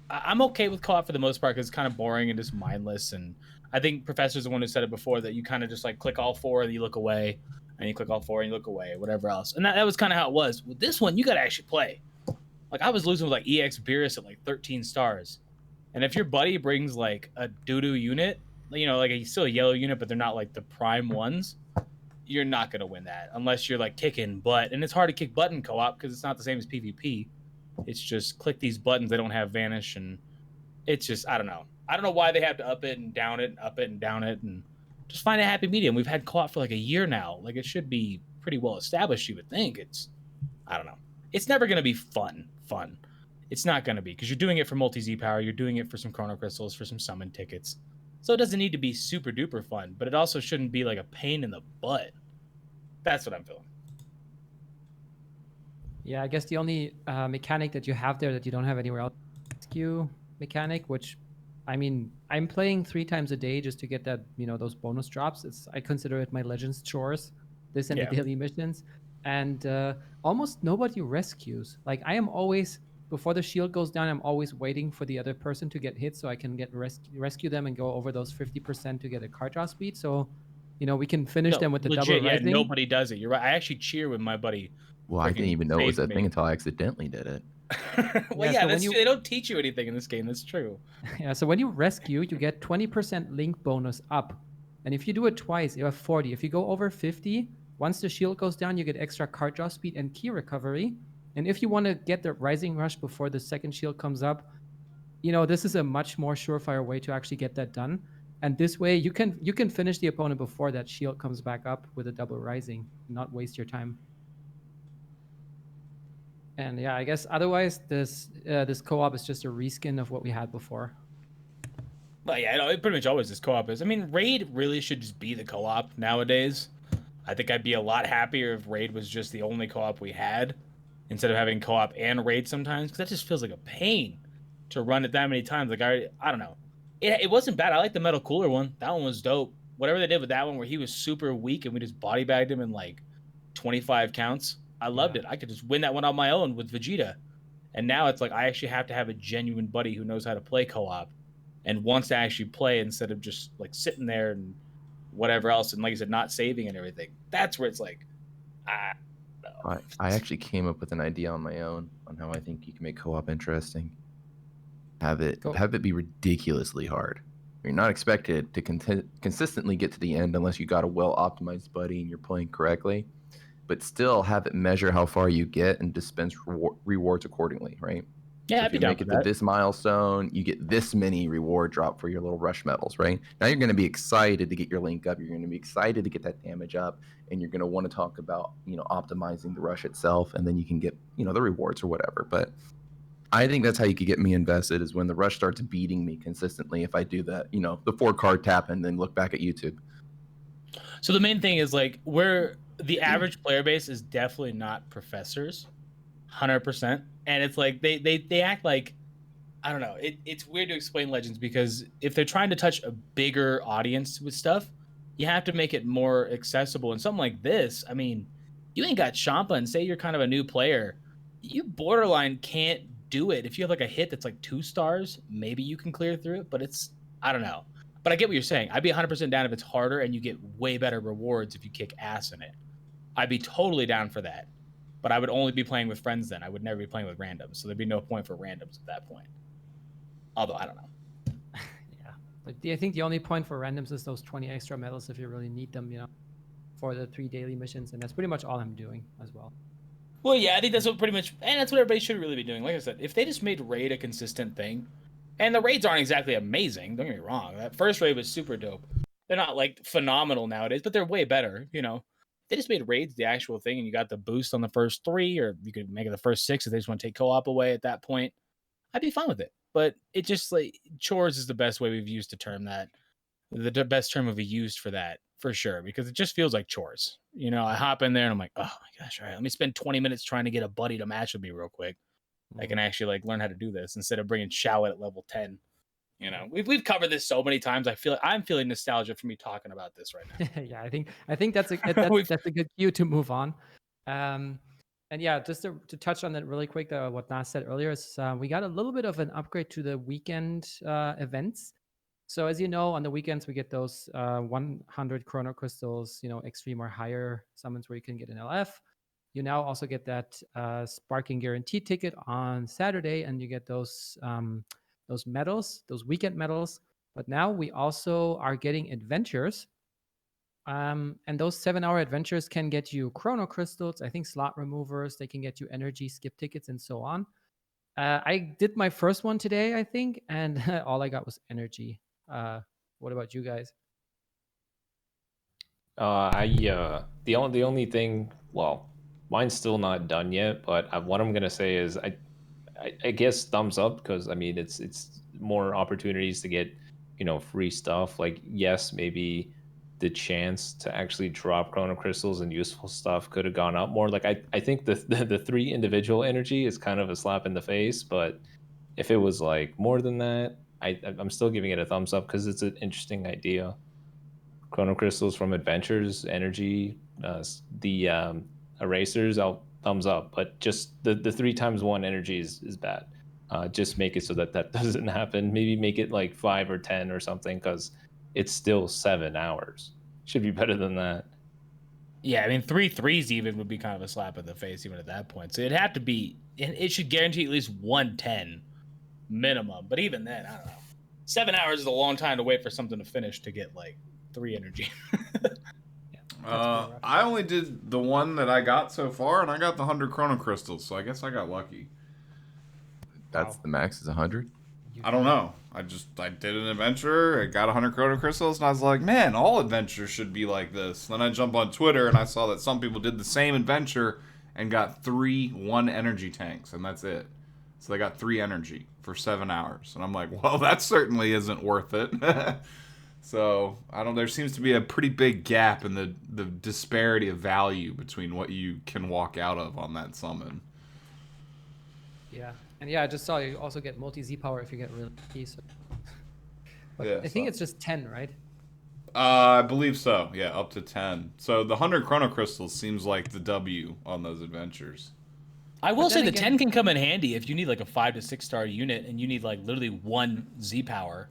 I'm okay with co-op for the most part because it's kind of boring and just mindless. And I think Professor's the one who said it before that you kind of just like click all four and you look away, and you click all four and you look away, whatever else. And that was kind of how it was. With this one, you got to actually play. Like, I was losing with like EX Beerus at like 13 stars. And if your buddy brings like a doo-doo unit, like he's still a yellow unit, but they're not like the prime ones, you're not going to win that unless you're like kicking butt. And it's hard to kick butt in co-op because it's not the same as PvP. It's just click these buttons. They don't have vanish. And it's just, I don't know. I don't know why they have to up it and down it and up it and down it. And just find a happy medium. We've had co-op for like a year now. Like, it should be pretty well established, you would think. I don't know. It's never going to be fun. It's not going to be because you're doing it for multi-Z power. You're doing it for some Chrono Crystals, for some summon tickets. So it doesn't need to be super duper fun, but it also shouldn't be like a pain in the butt. That's what I'm feeling. Yeah, I guess the only mechanic that you have there that you don't have anywhere else is rescue mechanic, which, I mean, I'm playing 3 times a day just to get that, those bonus drops. I consider it my Legends chores, this and the daily missions. And almost nobody rescues. Like, I am always, before the shield goes down, I'm always waiting for the other person to get hit so I can get rescue them and go over those 50% to get a card draw speed. So, we can finish them with the double rising. Yeah, nobody does it. You're right. I actually cheer when my buddy. Well, I didn't even know it was a thing until I accidentally did it. Well, yeah, so that's true. They don't teach you anything in this game. That's true. Yeah, so when you rescue, you get 20% link bonus up. And if you do it twice, you have 40. If you go over 50, once the shield goes down, you get extra card draw speed and key recovery. And if you want to get the rising rush before the second shield comes up, this is a much more surefire way to actually get that done. And this way, you can finish the opponent before that shield comes back up with a double rising, not waste your time. And yeah, I guess otherwise, this co-op is just a reskin of what we had before. Well, yeah, it pretty much always is co-op is. I mean, Raid really should just be the co-op nowadays. I think I'd be a lot happier if Raid was just the only co-op we had, instead of having co-op and Raid sometimes, because that just feels like a pain to run it that many times. Like, I don't know. It wasn't bad. I like the Metal Cooler one. That one was dope. whatever they did with that one where he was super weak and we just body bagged him in like 25 counts. I loved it. I could just win that one on my own with Vegeta. And now it's like I actually have to have a genuine buddy who knows how to play co-op and wants to actually play instead of just like sitting there and whatever else. And like I said, not saving and everything. That's where it's like, no. I actually came up with an idea on my own on how I think you can make co-op interesting. Have it be ridiculously hard. You're not expected to consistently get to the end unless you got a well-optimized buddy and you're playing correctly, but still have it measure how far you get and dispense rewards accordingly, right? Yeah, so I'd if be you down make for it to that. this milestone, you get this many reward drop for your little rush medals, right? Now you're going to be excited to get your link up. You're going to be excited to get that damage up, and you're going to want to talk about, optimizing the rush itself, and then you can get, the rewards or whatever. But I think that's how you could get me invested, is when the rush starts beating me consistently. If I do that, the 4-card tap and then look back at YouTube. So the main thing is like where the average player base is definitely not professors, 100%. And it's like they act like, I don't know. It's weird to explain Legends because if they're trying to touch a bigger audience with stuff, you have to make it more accessible. And something like this, I mean, you ain't got Champa and say you're kind of a new player, you borderline can't do it. If you have like a hit that's like 2 stars, maybe you can clear through it, but I don't know. But I get what you're saying. I'd be 100% down if it's harder and you get way better rewards if you kick ass in it. I'd be totally down for that. But I would only be playing with friends then. I would never be playing with randoms. So there'd be no point for randoms at that point. Although, I don't know. Yeah. But I think the only point for randoms is those 20 extra medals if you really need them, for the 3 daily missions. And that's pretty much all I'm doing as well. Well, yeah, I think that's what pretty much, and that's what everybody should really be doing. Like I said, if they just made raid a consistent thing, and the raids aren't exactly amazing, don't get me wrong. That first raid was super dope. They're not like phenomenal nowadays, but they're way better, They just made raids the actual thing, and you got the boost on the first 3, or you could make it the first 6 if they just want to take co-op away at that point. I'd be fine with it. But it just like chores is the best way we've used to term that. The best term we've used for that, for sure, because it just feels like chores. I hop in there and I'm like, oh my gosh, all right, let me spend 20 minutes trying to get a buddy to match with me real quick. I can actually like learn how to do this instead of bringing Shao at level 10. We've covered this so many times. I'm feeling nostalgia for me talking about this right now. Yeah, I think that's a good cue to move on. And yeah, just to touch on that really quick, what Nas said earlier is we got a little bit of an upgrade to the weekend events. So as you know, on the weekends we get those 100 chrono crystals, extreme or higher summons where you can get an LF. You now also get that sparking guarantee ticket on Saturday, and you get those medals, those weekend medals. But now we also are getting adventures. And those 7-hour adventures can get you chrono crystals, I think slot removers, they can get you energy skip tickets and so on. I did my first one today, I think, and all I got was energy. What about you guys? The only thing, well, mine's still not done yet, but what I'm gonna say is I guess thumbs up, because I mean it's more opportunities to get free stuff. Like, yes, maybe the chance to actually drop chrono crystals and useful stuff could have gone up more. Like I think the 3 individual energy is kind of a slap in the face, but if it was like more than that, I'm still giving it a thumbs up because it's an interesting idea. Chrono crystals from adventures, energy, the erasers, I'll thumbs up. But just the 3x1 energy is bad. Just make it so that doesn't happen. Maybe make it like 5 or 10 or something, because it's still 7 hours. Should be better than that. Yeah, I mean 3 threes even would be kind of a slap in the face even at that point. So it'd have to be, and it should guarantee at least 110 minimum. But even then, I don't know. 7 hours is a long time to wait for something to finish to get like 3 energy. I only did the one that I got so far, and I got the 100 chrono crystals, so I guess I got lucky. That's the max is 100? I don't know. I did an adventure, I got 100 chrono crystals, and I was like, man, all adventures should be like this. Then I jumped on Twitter, and I saw that some people did the same adventure and got 3 1 energy tanks, and that's it. So they got 3 energy for 7 hours. And I'm like, well, that certainly isn't worth it. So, there seems to be a pretty big gap in the disparity of value between what you can walk out of on that summon. Yeah. And yeah, I just saw you also get multi Z power if you get really lucky. So. But Yeah, I think it's just 10, right? I believe so. Yeah, up to 10. So the 100 Chrono Crystals seems like the W on those adventures. I will But say then the again- 10 can come in handy if you need like a 5 to 6 star unit and you need like literally 1 Z power.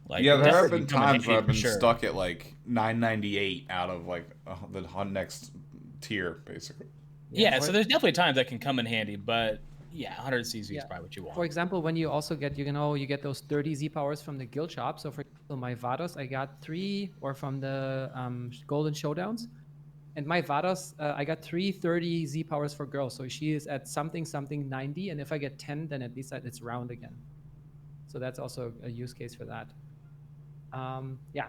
Like, Yeah, there have definitely been come in times where handy I've for been sure. stuck at like 998 out of like the next tier, basically. Yeah, or- so there's definitely times that can come in handy, but yeah, 100 CZ is Yeah. probably what you want. For example, when you also get, you get those 30 Z powers from the guild shop. So for example, my Vados, I got 3, or from the Golden Showdowns. And my Vados, I got 330 Z powers for girls. So she is at something 90. And if I get 10, then at least it's round again. So that's also a use case for that. Yeah.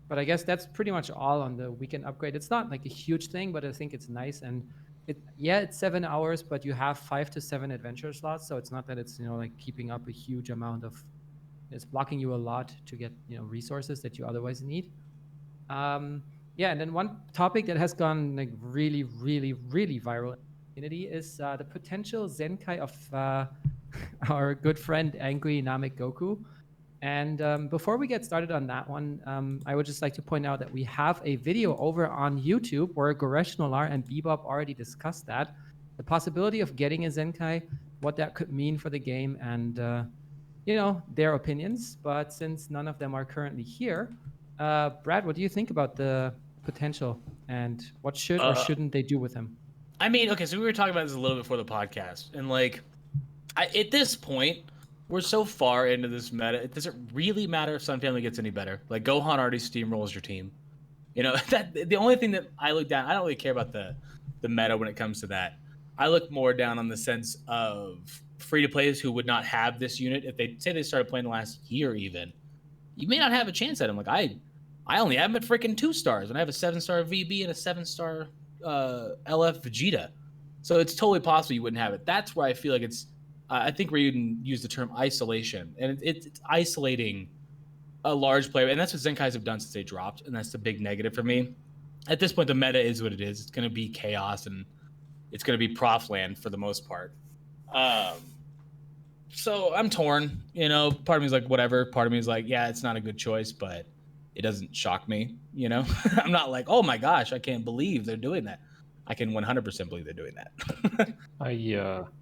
But I guess that's pretty much all on the weekend upgrade. It's not like a huge thing, but I think it's nice. And it's 7 hours, but you have 5 to 7 adventure slots. So it's not that it's, like keeping up a huge amount of, it's blocking you a lot to get, resources that you otherwise need. Yeah, and then one topic that has gone like really, really, really viral in the community is the potential Zenkai of our good friend Angry Namek Goku. And before we get started on that one, I would just like to point out that we have a video over on YouTube where Goresh Nolar and Bebop already discussed that. The possibility of getting a Zenkai, what that could mean for the game, and their opinions. But since none of them are currently here, Brad, what do you think about the potential, and what should or shouldn't they do with him? I mean, okay, so we were talking about this a little bit before the podcast, and like, at this point, we're so far into this meta. It doesn't really matter if Sun Family gets any better. Like, Gohan already steamrolls your team. That the only thing that I look down, I don't really care about the meta when it comes to that. I look more down on the sense of free to players who would not have this unit if they say they started playing the last year even. You may not have a chance at him. Like I only have him at freaking 2 stars, and I have a 7-star VB and a 7-star LF Vegeta. So it's totally possible you wouldn't have it. That's where I feel like it's. I think where you can use the term isolation, and it's isolating a large player, and that's what Zenkais have done since they dropped, and that's the big negative for me. At this point, the meta is what it is. It's going to be chaos, and it's going to be prof land for the most part. So I'm torn. Part of me is like, whatever. Part of me is like, yeah, it's not a good choice, but it doesn't shock me. I'm not like, oh my gosh, I can't believe they're doing that. I can 100% believe they're doing that.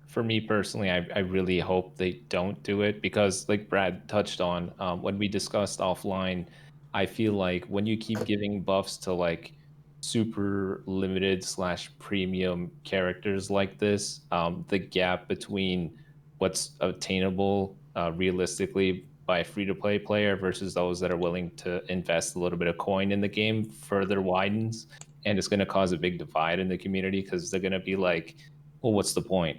For me personally, I really hope they don't do it because, like Brad touched on, when we discussed offline, I feel like when you keep giving buffs to like super limited / premium characters like this, the gap between what's obtainable realistically by a free-to-play player versus those that are willing to invest a little bit of coin in the game further widens, and it's going to cause a big divide in the community because they're going to be like, well, what's the point?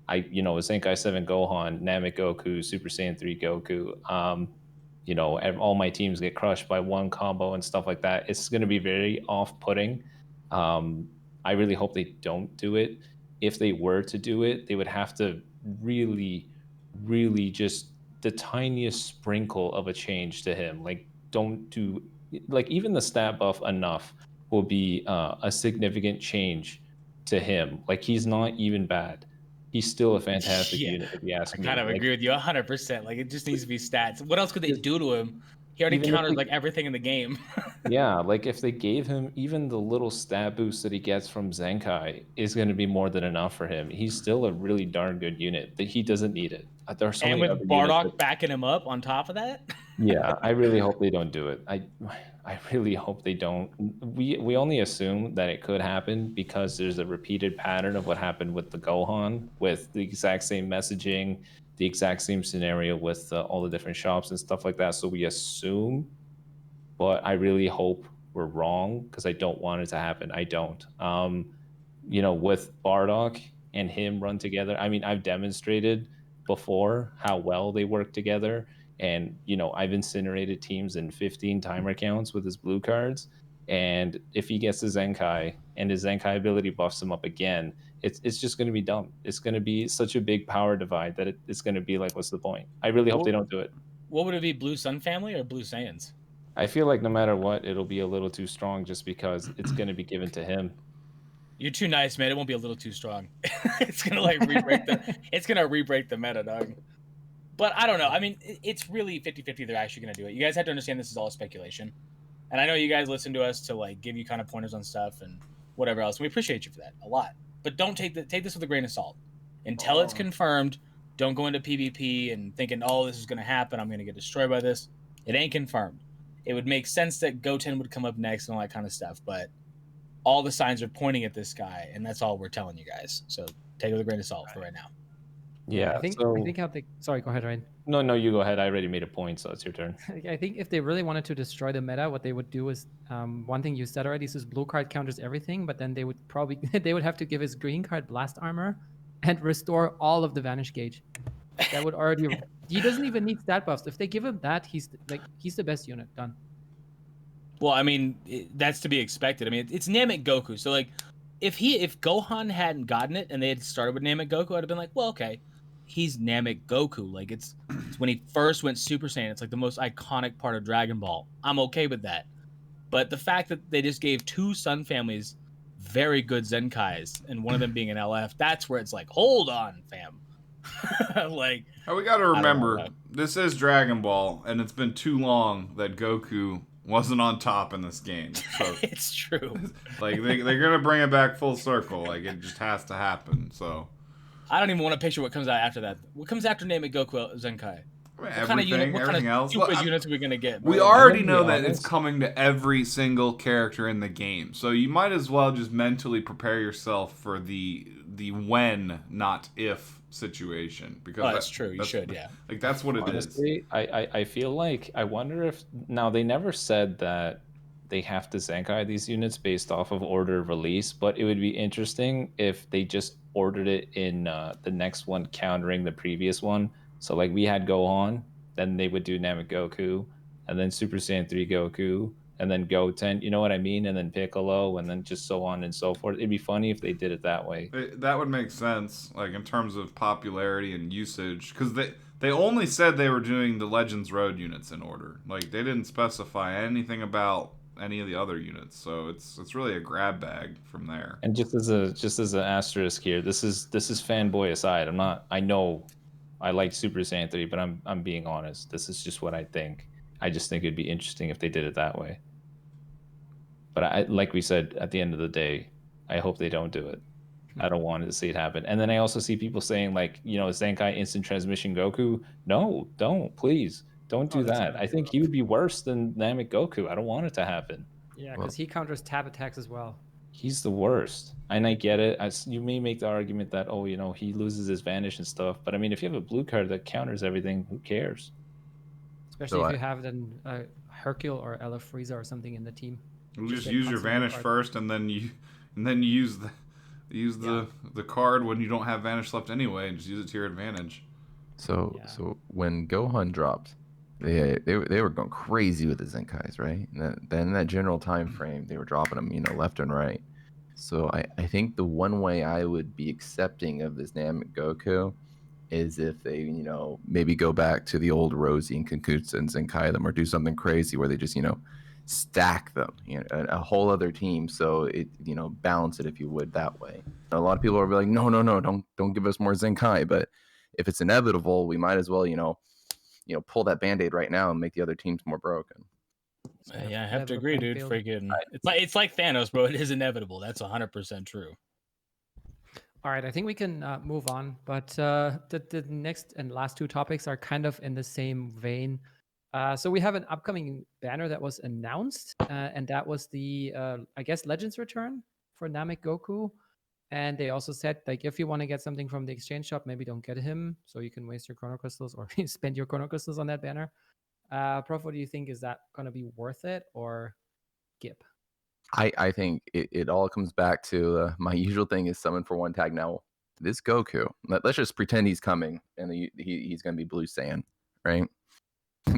Zenkai 7 Gohan, Namek Goku, Super Saiyan 3 Goku, all my teams get crushed by one combo and stuff like that. It's going to be very off-putting. I really hope they don't do it. If they were to do it, they would have to really, really just the tiniest sprinkle of a change to him. Like, don't do, like, even the stat buff enough will be a significant change to him. Like, he's not even bad. He's still a fantastic unit, if you ask me. I kind of agree with you 100%. Like, it just needs to be stats. What else could they do to him? He already countered like everything in the game. Yeah, like if they gave him even the little stat boost that he gets from Zenkai is going to be more than enough for him. He's still a really darn good unit, but he doesn't need it. There are so and many with other Bardock backing him up on top of that. Yeah, I really hope they don't do it. I really hope they don't. We only assume that it could happen because there's a repeated pattern of what happened with the Gohan, with the exact same messaging, the exact same scenario with all the different shops and stuff like that. So we assume, but I really hope we're wrong because I don't want it to happen. I don't. With Bardock and him run together, I mean, I've demonstrated before how well they work together. And, I've incinerated teams in 15 timer counts with his blue cards. And if he gets his Zenkai and his Zenkai ability buffs him up again, it's just going to be dumb. It's going to be such a big power divide that it's going to be like, what's the point? I really hope they don't do it. What would it be, Blue Sun Family or Blue Saiyans? I feel like no matter what, it'll be a little too strong just because it's going to be given to him. You're too nice, man. It won't be a little too strong. It's gonna like re-break the meta, dog. But I don't know. I mean, it's really 50-50 they're actually going to do it. You guys have to understand this is all speculation. And I know you guys listen to us to like give you kind of pointers on stuff and whatever else. We appreciate you for that a lot. But don't take this with a grain of salt. Until it's confirmed, don't go into PvP and thinking, oh, this is going to happen. I'm going to get destroyed by this. It ain't confirmed. It would make sense that Goten would come up next and all that kind of stuff. But all the signs are pointing at this guy, and that's all we're telling you guys. So take it with a grain of salt for right now. Yeah. I think how they. Sorry, go ahead, Ryan. No, you go ahead. I already made a point, so it's your turn. I think if they really wanted to destroy the meta, what they would do is one thing you said already is his blue card counters everything, but then they would probably they would have to give his green card blast armor and restore all of the vanish gauge. That would already. He doesn't even need stat buffs. If they give him that, he's the best unit. Done. Well, I mean, that's to be expected. I mean, it's Namek Goku. So, like, if Gohan hadn't gotten it and they had started with Namek Goku, I'd have been like, well, okay, he's Namek Goku. Like, it's when he first went Super Saiyan. It's like the most iconic part of Dragon Ball. I'm okay with that. But the fact that they just gave two Sun families very good Zenkais, and one of them being an LF, that's where it's like, hold on, fam. Like, we got to remember, this is Dragon Ball, and it's been too long that Goku wasn't on top in this game. So it's true. Like they're gonna bring it back full circle. Like it just has to happen. So I don't even want to picture what comes out after that. What comes after Namek Goku Zenkai? What kind of units are we gonna get? We already know that it's coming to every single character in the game, so you might as well just mentally prepare yourself for the when, not if situation. Because that's true. You should, yeah. Like that's what it Honestly, is. I feel like I wonder if now they never said that they have to Zenkai these units based off of order of release, but it would be interesting if they just ordered it in the next one countering the previous one. So like we had Gohan, then they would do Namek Goku, and then Super Saiyan 3 Goku, and then Goten, you know what I mean? And then Piccolo, and then just so on and so forth. It'd be funny if they did it that way. That would make sense, like in terms of popularity and usage, because they only said they were doing the Legends Road units in order. Like they didn't specify anything about any of the other units, so it's really a grab bag from there. And just as an asterisk here, this is fanboy aside. I know I like Super Saiyan 3, but I'm being honest. This is just what I think. I just think it'd be interesting if they did it that way. But like we said, at the end of the day, I hope they don't do it. I don't want to see it happen. And then I also see people saying like, Zenkai instant transmission Goku. No, don't, please. Don't do that. I think he would be worse than Namek Goku. I don't want it to happen. Yeah, because he counters tab attacks as well. He's the worst. And I get it. You may make the argument that, he loses his vanish and stuff. But I mean, if you have a blue card that counters everything, who cares? Especially if you have then Hercule or Ella Frieza or something in the team. You just use your vanish first, and then you use the card when you don't have vanish left anyway, and just use it to your advantage. So when Gohan dropped, they were going crazy with the Zenkais, right? And then in that general time frame, they were dropping them, left and right. So I think the one way I would be accepting of this Namek Goku is if they, maybe go back to the old Rosie and Kankutsu and Zenkai them, or do something crazy where they just, stack them, a whole other team. So it, balance it, if you would, that way. A lot of people are like, no, don't give us more Zenkai. But if it's inevitable, we might as well, pull that Band-Aid right now and make the other teams more broken. Yeah, I have to agree, dude. Freaking, it's like Thanos, bro. It is inevitable. That's 100% true. All right, I think we can move on. But the next and last two topics are kind of in the same vein. So we have an upcoming banner that was announced, and that was the, I guess, Legends return for Namek Goku. And they also said, like, if you want to get something from the exchange shop, maybe don't get him, so you can waste your Chrono Crystals or spend your Chrono Crystals on that banner. Prof, what do you think? Is that going to be worth it, or Gip? I think it all comes back to my usual thing is summon for one tag. Now, this Goku, let's just pretend he's coming, and he's going to be Blue Saiyan, right?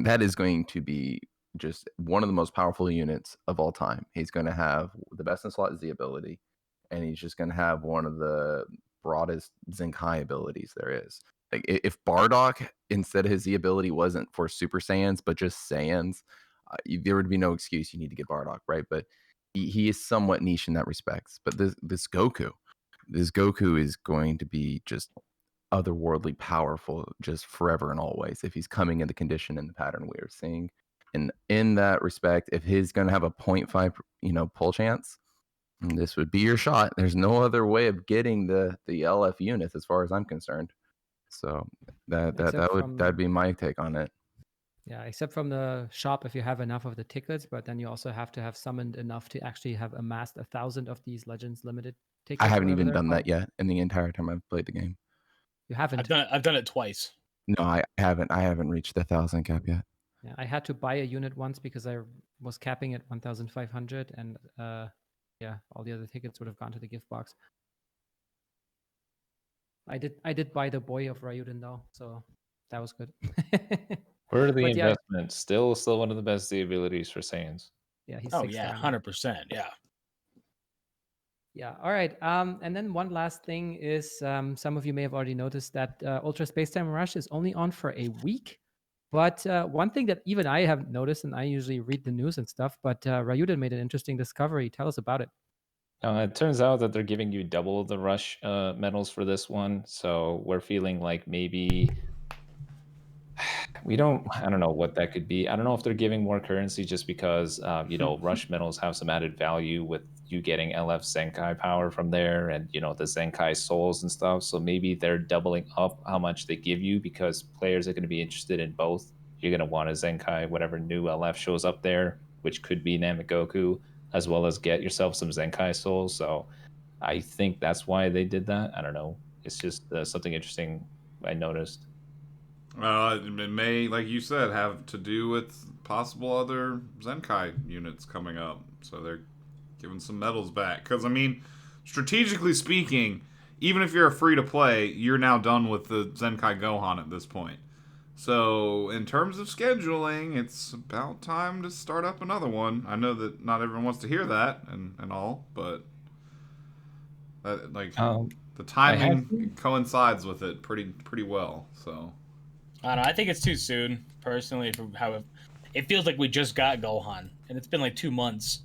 That is going to be just one of the most powerful units of all time. He's going to have the best in slot Z ability, and he's just going to have one of the broadest Zenkai abilities there is. Like if Bardock, instead of his Z ability, wasn't for Super Saiyans but just Saiyans, there would be no excuse. You need to get Bardock, right? But he is somewhat niche in that respect. But this Goku is going to be just otherworldly powerful, just forever and always, if he's coming in the condition and the pattern we are seeing. in that respect, if he's going to have a 0.5 pull chance, this would be your shot. There's no other way of getting the LF units as far as I'm concerned. So that'd be my take on it. Yeah, except from the shop if you have enough of the tickets, but then you also have to have summoned enough to actually have amassed 1,000 of these Legends Limited tickets. I haven't even done that yet in the entire time I've played the game. You haven't? I've done it twice. No, I haven't. I haven't reached the 1,000 cap yet. Yeah, I had to buy a unit once because I was capping at 1,500, and yeah, all the other tickets would have gone to the gift box. I did buy the Boy of Ryuden though, so that was good. Where are the But yeah. investments? Still one of the best abilities for Saiyans. Yeah, he's Oh 6 yeah, star now. 100%. Yeah. Yeah. All right. And then one last thing is, some of you may have already noticed that Ultra Space Time Rush is only on for a week. But one thing that even I haven't noticed, and I usually read the news and stuff, but Ryuden made an interesting discovery. Tell us about it. It turns out that they're giving you double the rush medals for this one, so we're feeling like maybe I don't know what that could be. I don't know if they're giving more currency just because rush medals have some added value with you getting LF Zenkai power from there, and the Zenkai souls and stuff. So maybe they're doubling up how much they give you because players are going to be interested in both. You're going to want a Zenkai, whatever new LF shows up there, which could be Namegoku, as well as get yourself some Zenkai souls. So I think that's why they did that. I don't know. It's just something interesting I noticed. It may, like you said, have to do with possible other Zenkai units coming up. So they're giving some medals back. Because, I mean, strategically speaking, even if you're a free-to-play, you're now done with the Zenkai Gohan at this point. So, in terms of scheduling, it's about time to start up another one. I know that not everyone wants to hear that and all, but the timing coincides with it pretty well. So, I don't know. I think it's too soon, personally, for how it feels like we just got Gohan, and it's been like 2 months.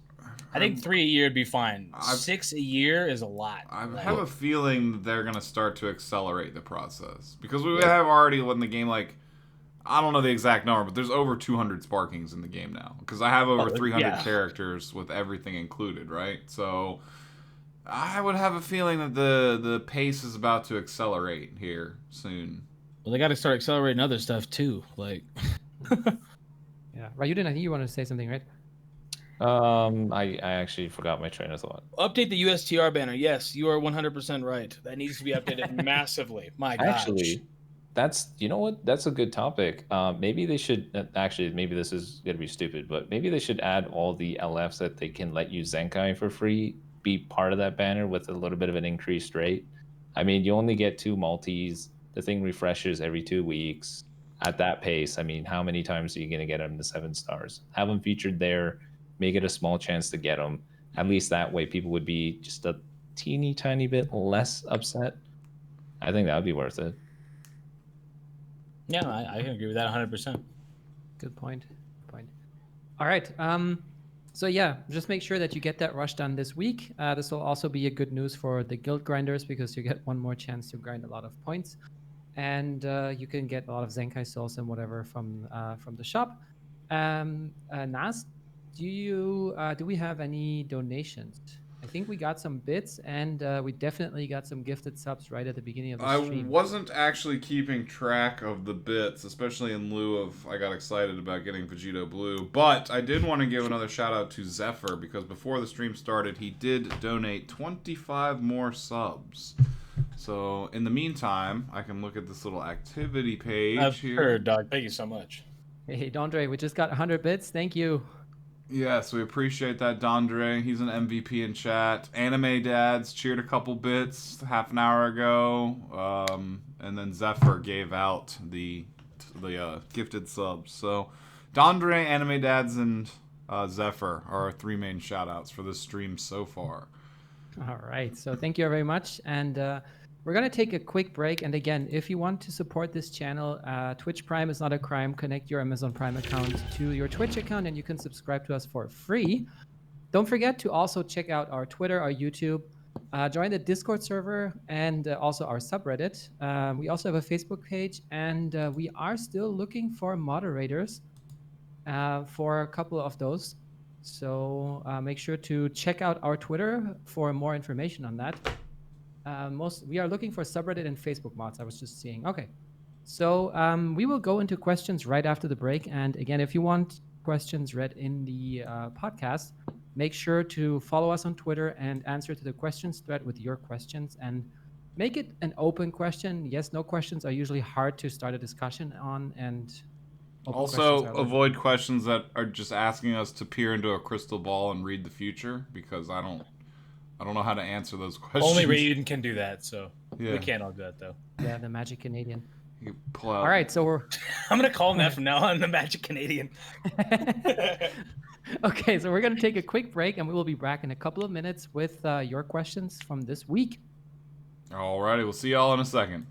I think 3 a year would be fine. 6 a year is a lot. I have a feeling that they're going to start to accelerate the process. Because we have already, in the game, I don't know the exact number, but there's over 200 Sparkings in the game now. Because I have over 300 characters with everything included, right? So I would have a feeling that the pace is about to accelerate here soon. Well, they got to start accelerating other stuff, too. Yeah. Ryuden, I think you wanted to say something, right? I actually forgot my train of thought. Update the USTR banner. Yes, you are 100% right. That needs to be updated massively. My gosh. Actually, that's that's a good topic. Maybe they should maybe this is gonna be stupid, but maybe they should add all the LFs that they can let you Zenkai for free be part of that banner with a little bit of an increased rate. I mean, you only get 2 multis. The thing refreshes every 2 weeks. At that pace, I mean, how many times are you gonna get them to 7 stars? Have them featured there. Make it a small chance to get them. At least that way, people would be just a teeny tiny bit less upset. I think that would be worth it. Yeah, I can agree with that 100%. Good point. All right. So yeah, just make sure that you get that rush done this week. This will also be a good news for the guild grinders because you get one more chance to grind a lot of points, and you can get a lot of Zenkai souls and whatever from the shop. Nas, do we have any donations? I think we got some bits, and we definitely got some gifted subs right at the beginning of the stream. I wasn't actually keeping track of the bits, especially in lieu of I got excited about getting Vegito Blue. But I did want to give another shout out to Zephyr because before the stream started, he did donate 25 more subs. So in the meantime, I can look at this little activity page I've here. heard, Doug. Thank you so much. Hey, Dondre, we just got 100 bits. Thank you. Yes, we appreciate that, Dondre. He's an MVP in chat. Anime Dads cheered a couple bits half an hour ago. And then Zephyr gave out the gifted subs. So Dondre, Anime Dads, and Zephyr are our 3 main shout-outs for this stream so far. All right. So thank you very much. And we're going to take a quick break. And again, if you want to support this channel, Twitch Prime is not a crime. Connect your Amazon Prime account to your Twitch account and you can subscribe to us for free. Don't forget to also check out our Twitter, our YouTube, join the Discord server, and also our subreddit. We also have a Facebook page, and we are still looking for moderators. for a couple of those. So make sure to check out our Twitter for more information on that. We are looking for subreddit and Facebook mods. I was just seeing. Okay. So we will go into questions right after the break. And again, if you want questions read in the podcast, make sure to follow us on Twitter and answer to the questions thread with your questions and make it an open question. Yes, no questions are usually hard to start a discussion on, and open Also, questions are a little- avoid questions that are just asking us to peer into a crystal ball and read the future, because I don't know how to answer those questions. Only Raiden can do that, so Yeah. we can't all do that though. Yeah, the Magic Canadian. You pull out. All right, so we're I'm gonna call him that from now on, the Magic Canadian. okay. So we're gonna take a quick break, and we will be back in a couple of minutes with your questions from this week. Alrighty, we'll see y'all in a second.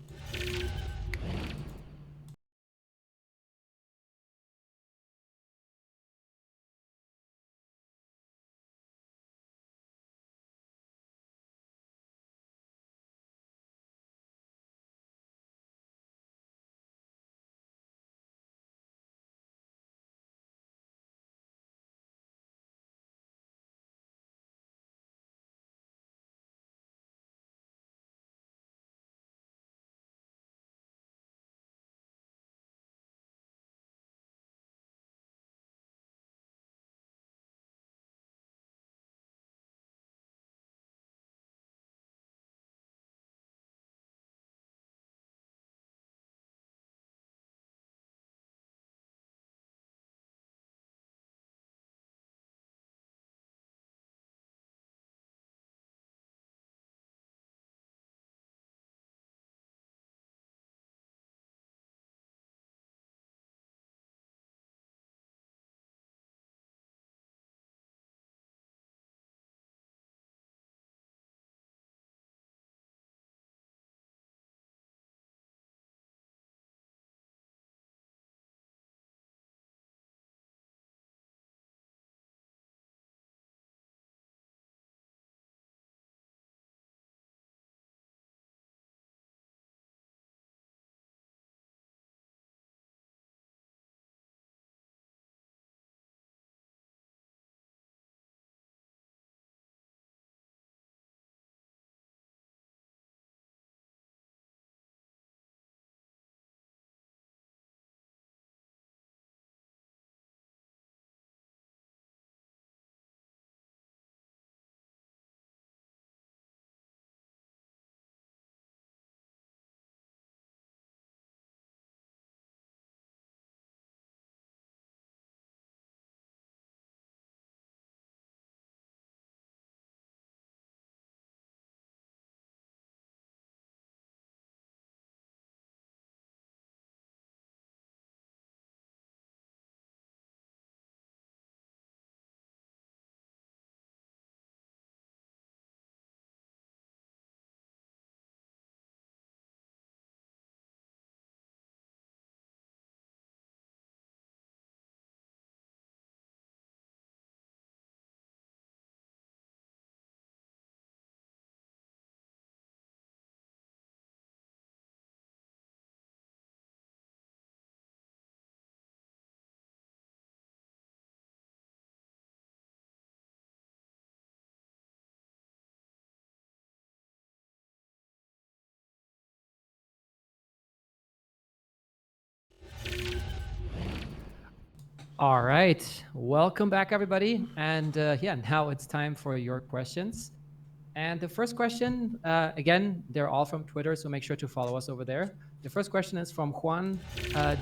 All right, welcome back, everybody. And yeah, now it's time for your questions. And the first question, again, they're all from Twitter, so make sure to follow us over there. The first question is from Juan,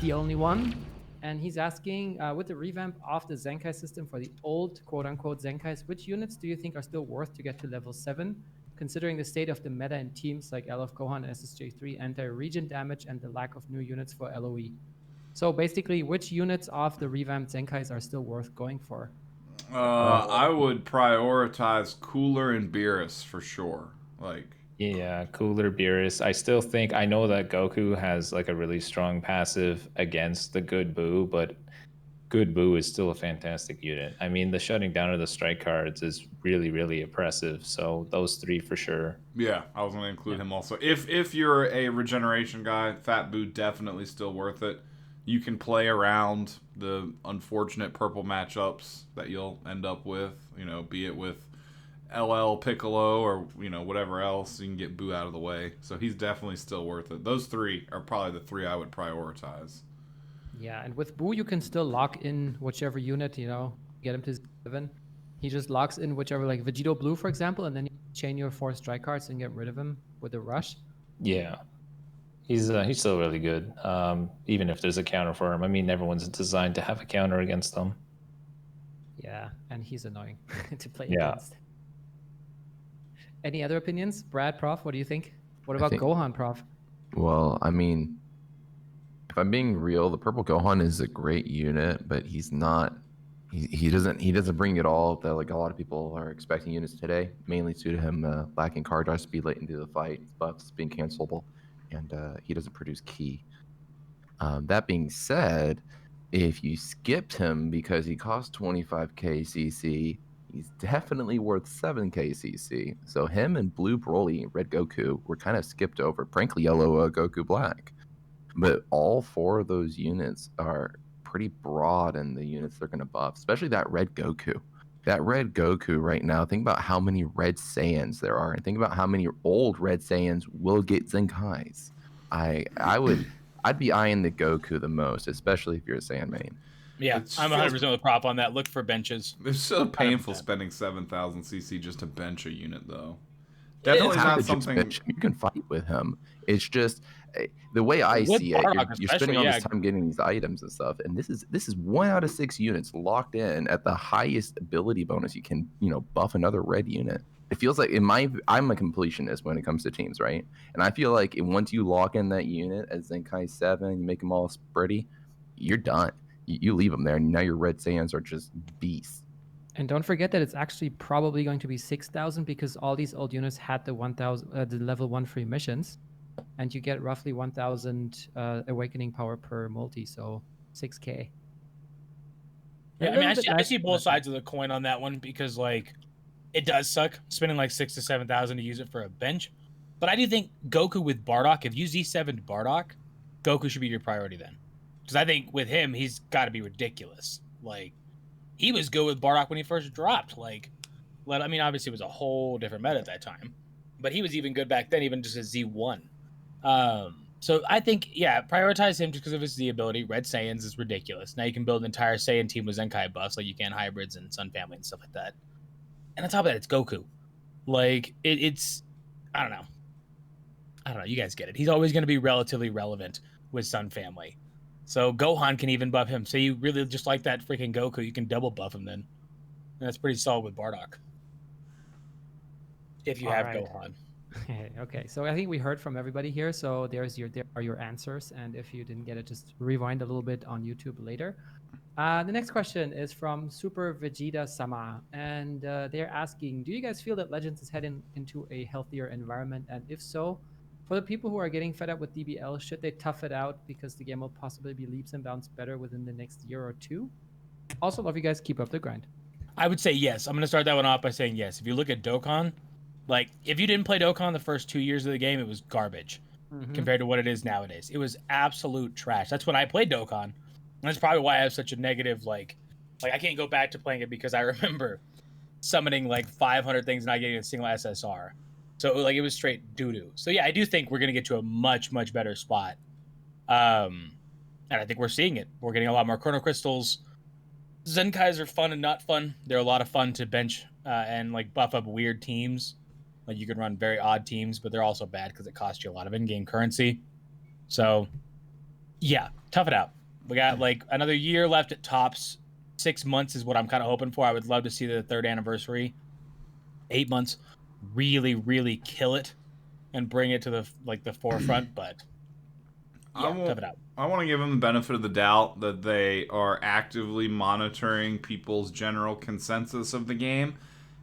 the only one. And he's asking, with the revamp of the Zenkai system for the old quote-unquote Zenkais, which units do you think are still worth to get to level 7, considering the state of the meta in teams like LF Gohan and SSJ3, anti-region damage, and the lack of new units for LOE? So basically, which units of the revamped Zenkais are still worth going for? I would prioritize Cooler and Beerus for sure. Yeah, Cooler Beerus. I still think, I know that Goku has like a really strong passive against the Good Boo, but Good Boo is still a fantastic unit. I mean, the shutting down of the strike cards is really, really oppressive. So those three for sure. Yeah, I was going to include him also. If you're a regeneration guy, Fat Boo definitely still worth it. you can play around the unfortunate purple matchups that you'll end up with, be it with LL Piccolo or, whatever else. You can get Boo out of the way. So he's definitely still worth it. Those three are probably the three I would prioritize. Yeah, and with Boo, you can still lock in whichever unit, get him to 7. He just locks in whichever, like Vegito Blue, for example, and then you chain your 4 strike cards and get rid of him with a rush. Yeah. He's still really good, even if there's a counter for him. I mean, everyone's designed to have a counter against them. Yeah, and he's annoying to play Yeah. against. Any other opinions? Brad, Prof, what do you think? What about Gohan, Prof? Well, I mean, if I'm being real, the purple Gohan is a great unit, but he's not. He doesn't bring it all that like a lot of people are expecting units today. Mainly due to him lacking card draw speed late into the fight, buffs being cancelable, and he doesn't produce ki. That being said, if you skipped him because he cost 25k CC, he's definitely worth 7k CC. So him and Blue Broly, Red Goku, were kind of skipped over. Frankly, Yellow Goku Black. But all 4 of those units are pretty broad in the units they're going to buff, especially that Red Goku. That Red Goku right now, think about how many Red Saiyans there are, and think about how many old Red Saiyans will get Zenkais. I'd be eyeing the Goku the most, especially if you're a Saiyan main. Yeah, I'm 100% with Prop on that. Look for benches. It's so painful 100%. spending 7,000 CC just to bench a unit, though. You Definitely don't have not to just something. bench him. You can fight with him. It's just the way I With see it. Bardock You're spending all especially, this time getting these items and stuff, and this is 1 out of 6 units locked in at the highest ability bonus you can buff another red unit. It feels like I'm a completionist when it comes to teams, right? And I feel like once you lock in that unit as Zenkai 7, you make them all spready, you're done. You leave them there, and now your red Saiyans are just beasts. And don't forget that it's actually probably going to be 6,000 because all these old units had the 1,000, the level 1 free missions, and you get roughly 1,000 awakening power per multi, so 6k. Yeah, I mean, I see both sides of the coin on that one because, like, it does suck spending like 6,000 to 7,000 to use it for a bench. But I do think Goku with Bardock, if you Z7'd Bardock, Goku should be your priority then. Because I think with him, he's got to be ridiculous. Like, he was good with Bardock when he first dropped. Like, I mean, obviously it was a whole different meta at that time, but he was even good back then, even just as Z1. So I think, yeah, prioritize him just because of his Z ability. Red Saiyans is ridiculous. Now you can build an entire Saiyan team with Zenkai buffs, like you can hybrids and Sun Family and stuff like that. And on top of that, it's Goku. Like, it's, I don't know. You guys get it. He's always going to be relatively relevant with Sun Family. So Gohan can even buff him. So you really just like that freaking Goku, you can double buff him then. And that's pretty solid with Bardock. If you have Gohan. Okay, so I think we heard from everybody here. So there are your answers. And if you didn't get it, just rewind a little bit on YouTube later. The next question is from Super Vegeta Sama. And they're asking, do you guys feel that Legends is heading into a healthier environment? And if so, for the people who are getting fed up with DBL, should they tough it out because the game will possibly be leaps and bounds better within the next year or 2? Also, love you guys. Keep up the grind. I would say yes. I'm going to start that one off by saying yes. If you look at Dokkan, like, if you didn't play Dokkan the first 2 years of the game, it was garbage compared to what it is nowadays. It was absolute trash. That's when I played Dokkan. And that's probably why I have such a negative, like I can't go back to playing it because I remember summoning like 500 things and not getting a single SSR. So like it was straight doo-doo. So yeah, I do think we're going to get to a much, much better spot. And I think we're seeing it. We're getting a lot more Chrono Crystals. Zenkais are fun and not fun. They're a lot of fun to bench and like buff up weird teams. Like you can run very odd teams, but they're also bad because it costs you a lot of in-game currency. So yeah, tough it out. We got like another year left at tops. 6 months is what I'm kind of hoping for. I would love to see the 3rd anniversary. 8 months, really, really kill it and bring it to the forefront. But yeah, tough it out. I want to give them the benefit of the doubt that they are actively monitoring people's general consensus of the game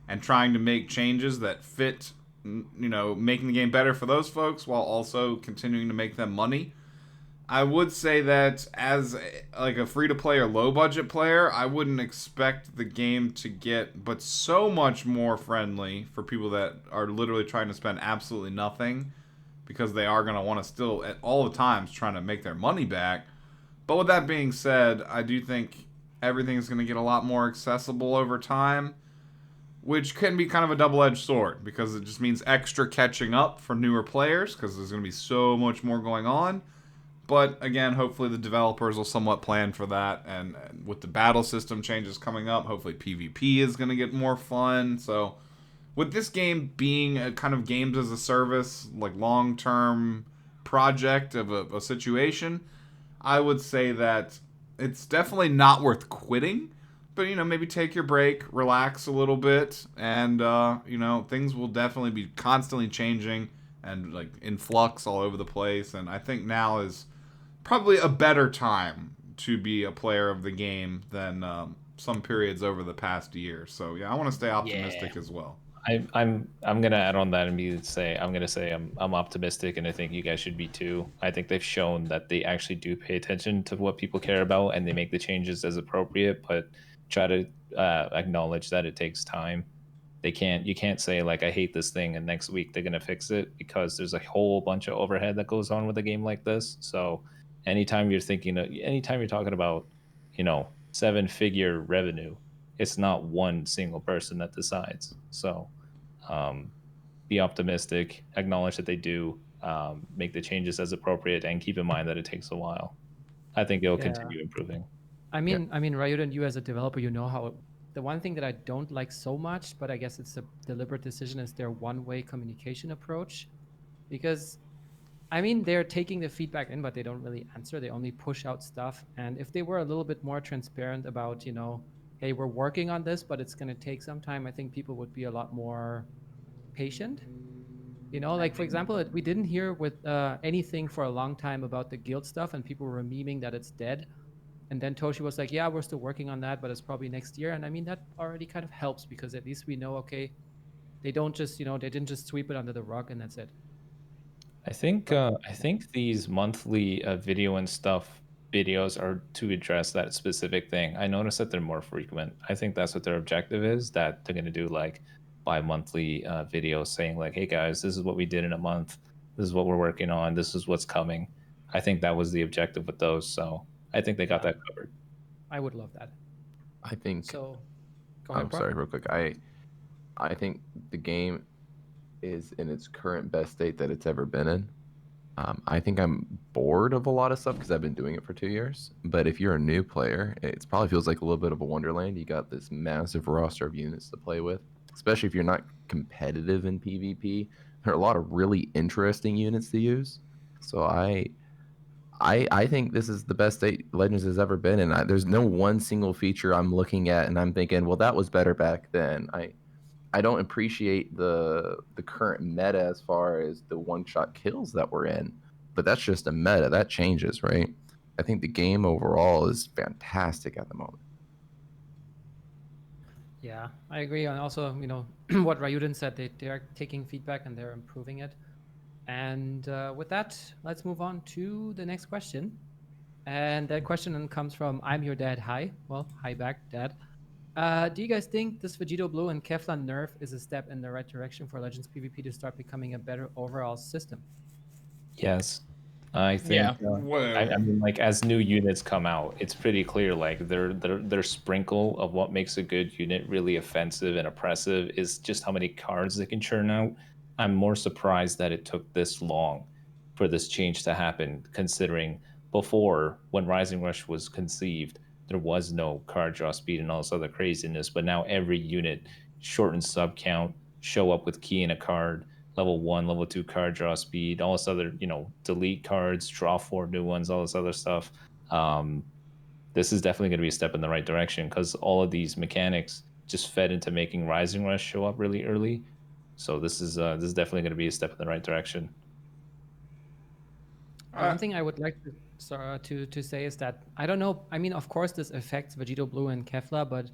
and trying to make changes that fit, making the game better for those folks while also continuing to make them money. I would say that as like a free-to-play or low-budget player, I wouldn't expect the game to get but so much more friendly for people that are literally trying to spend absolutely nothing because they are going to want to still at all the times trying to make their money back. But with that being said, I do think everything's going to get a lot more accessible over time, which can be kind of a double-edged sword because it just means extra catching up for newer players because there's going to be so much more going on. But again, hopefully the developers will somewhat plan for that, and with the battle system changes coming up, hopefully PvP is going to get more fun. So with this game being a kind of games as a service, like long-term project of a situation, I would say that it's definitely not worth quitting. But, maybe take your break, relax a little bit, and, things will definitely be constantly changing and, like, in flux all over the place. And I think now is probably a better time to be a player of the game than some periods over the past year. So, yeah, I want to stay optimistic as well. I'm gonna add on that and I'm optimistic, and I think you guys should be too. I think they've shown that they actually do pay attention to what people care about, and they make the changes as appropriate, but try to acknowledge that it takes time. You can't say like I hate this thing and next week they're gonna fix it, because there's a whole bunch of overhead that goes on with a game like this. So anytime you're talking about, 7-figure revenue, it's not one single person that decides. So be optimistic, acknowledge that they do make the changes as appropriate, and keep in mind that it takes a while. I think it'll continue improving. I mean, Ryuden, you as a developer, how the one thing that I don't like so much, but I guess it's a deliberate decision, is their one-way communication approach. Because, they're taking the feedback in, but they don't really answer. They only push out stuff. And if they were a little bit more transparent about, hey, we're working on this, but it's going to take some time, I think people would be a lot more patient. Like, for example, we didn't hear with anything for a long time about the guild stuff, and people were memeing that it's dead. And then Toshi was like, yeah, we're still working on that, but it's probably next year. And that already kind of helps, because at least we know, okay, they don't just, they didn't just sweep it under the rug and that's it. I think these monthly video and stuff videos are to address that specific thing. I noticed that they're more frequent. I think that's what their objective is, that they're going to do like bi-monthly videos saying like, hey guys, this is what we did in a month. This is what we're working on. This is what's coming. I think that was the objective with those. So I think they got that covered. I would love that. I think. So, I'm sorry, real quick. I think the game is in its current best state that it's ever been in. I think I'm bored of a lot of stuff because I've been doing it for 2 years. But if you're a new player, it probably feels like a little bit of a wonderland. You got this massive roster of units to play with, especially if you're not competitive in PvP. There are a lot of really interesting units to use. So I think this is the best state Legends has ever been in. There's no one single feature I'm looking at and I'm thinking, well, that was better back then. I don't appreciate the current meta as far as the one-shot kills that we're in, but that's just a meta. That changes, right? I think the game overall is fantastic at the moment. Yeah, I agree. And also, what Ryuden said, they are taking feedback and they're improving it. And with that, let's move on to the next question. And that question then comes from I'm Your Dad. Hi. Well, hi back, Dad. Do you guys think this Vegito Blue and Kefla nerf is a step in the right direction for Legends PvP to start becoming a better overall system? Yes. I think I mean, like, as new units come out, it's pretty clear like their sprinkle of what makes a good unit really offensive and oppressive is just how many cards they can churn out. I'm more surprised that it took this long for this change to happen, considering before, when Rising Rush was conceived, there was no card draw speed and all this other craziness, but now every unit shortens sub count, show up with key in a card, level 1, level 2 card draw speed, all this other, delete cards, draw 4 new ones, all this other stuff. This is definitely going to be a step in the right direction, because all of these mechanics just fed into making Rising Rush show up really early. So this is definitely going to be a step in the right direction. One thing I would like to say is that I don't know. I mean, of course, this affects Vegito Blue and Kefla, but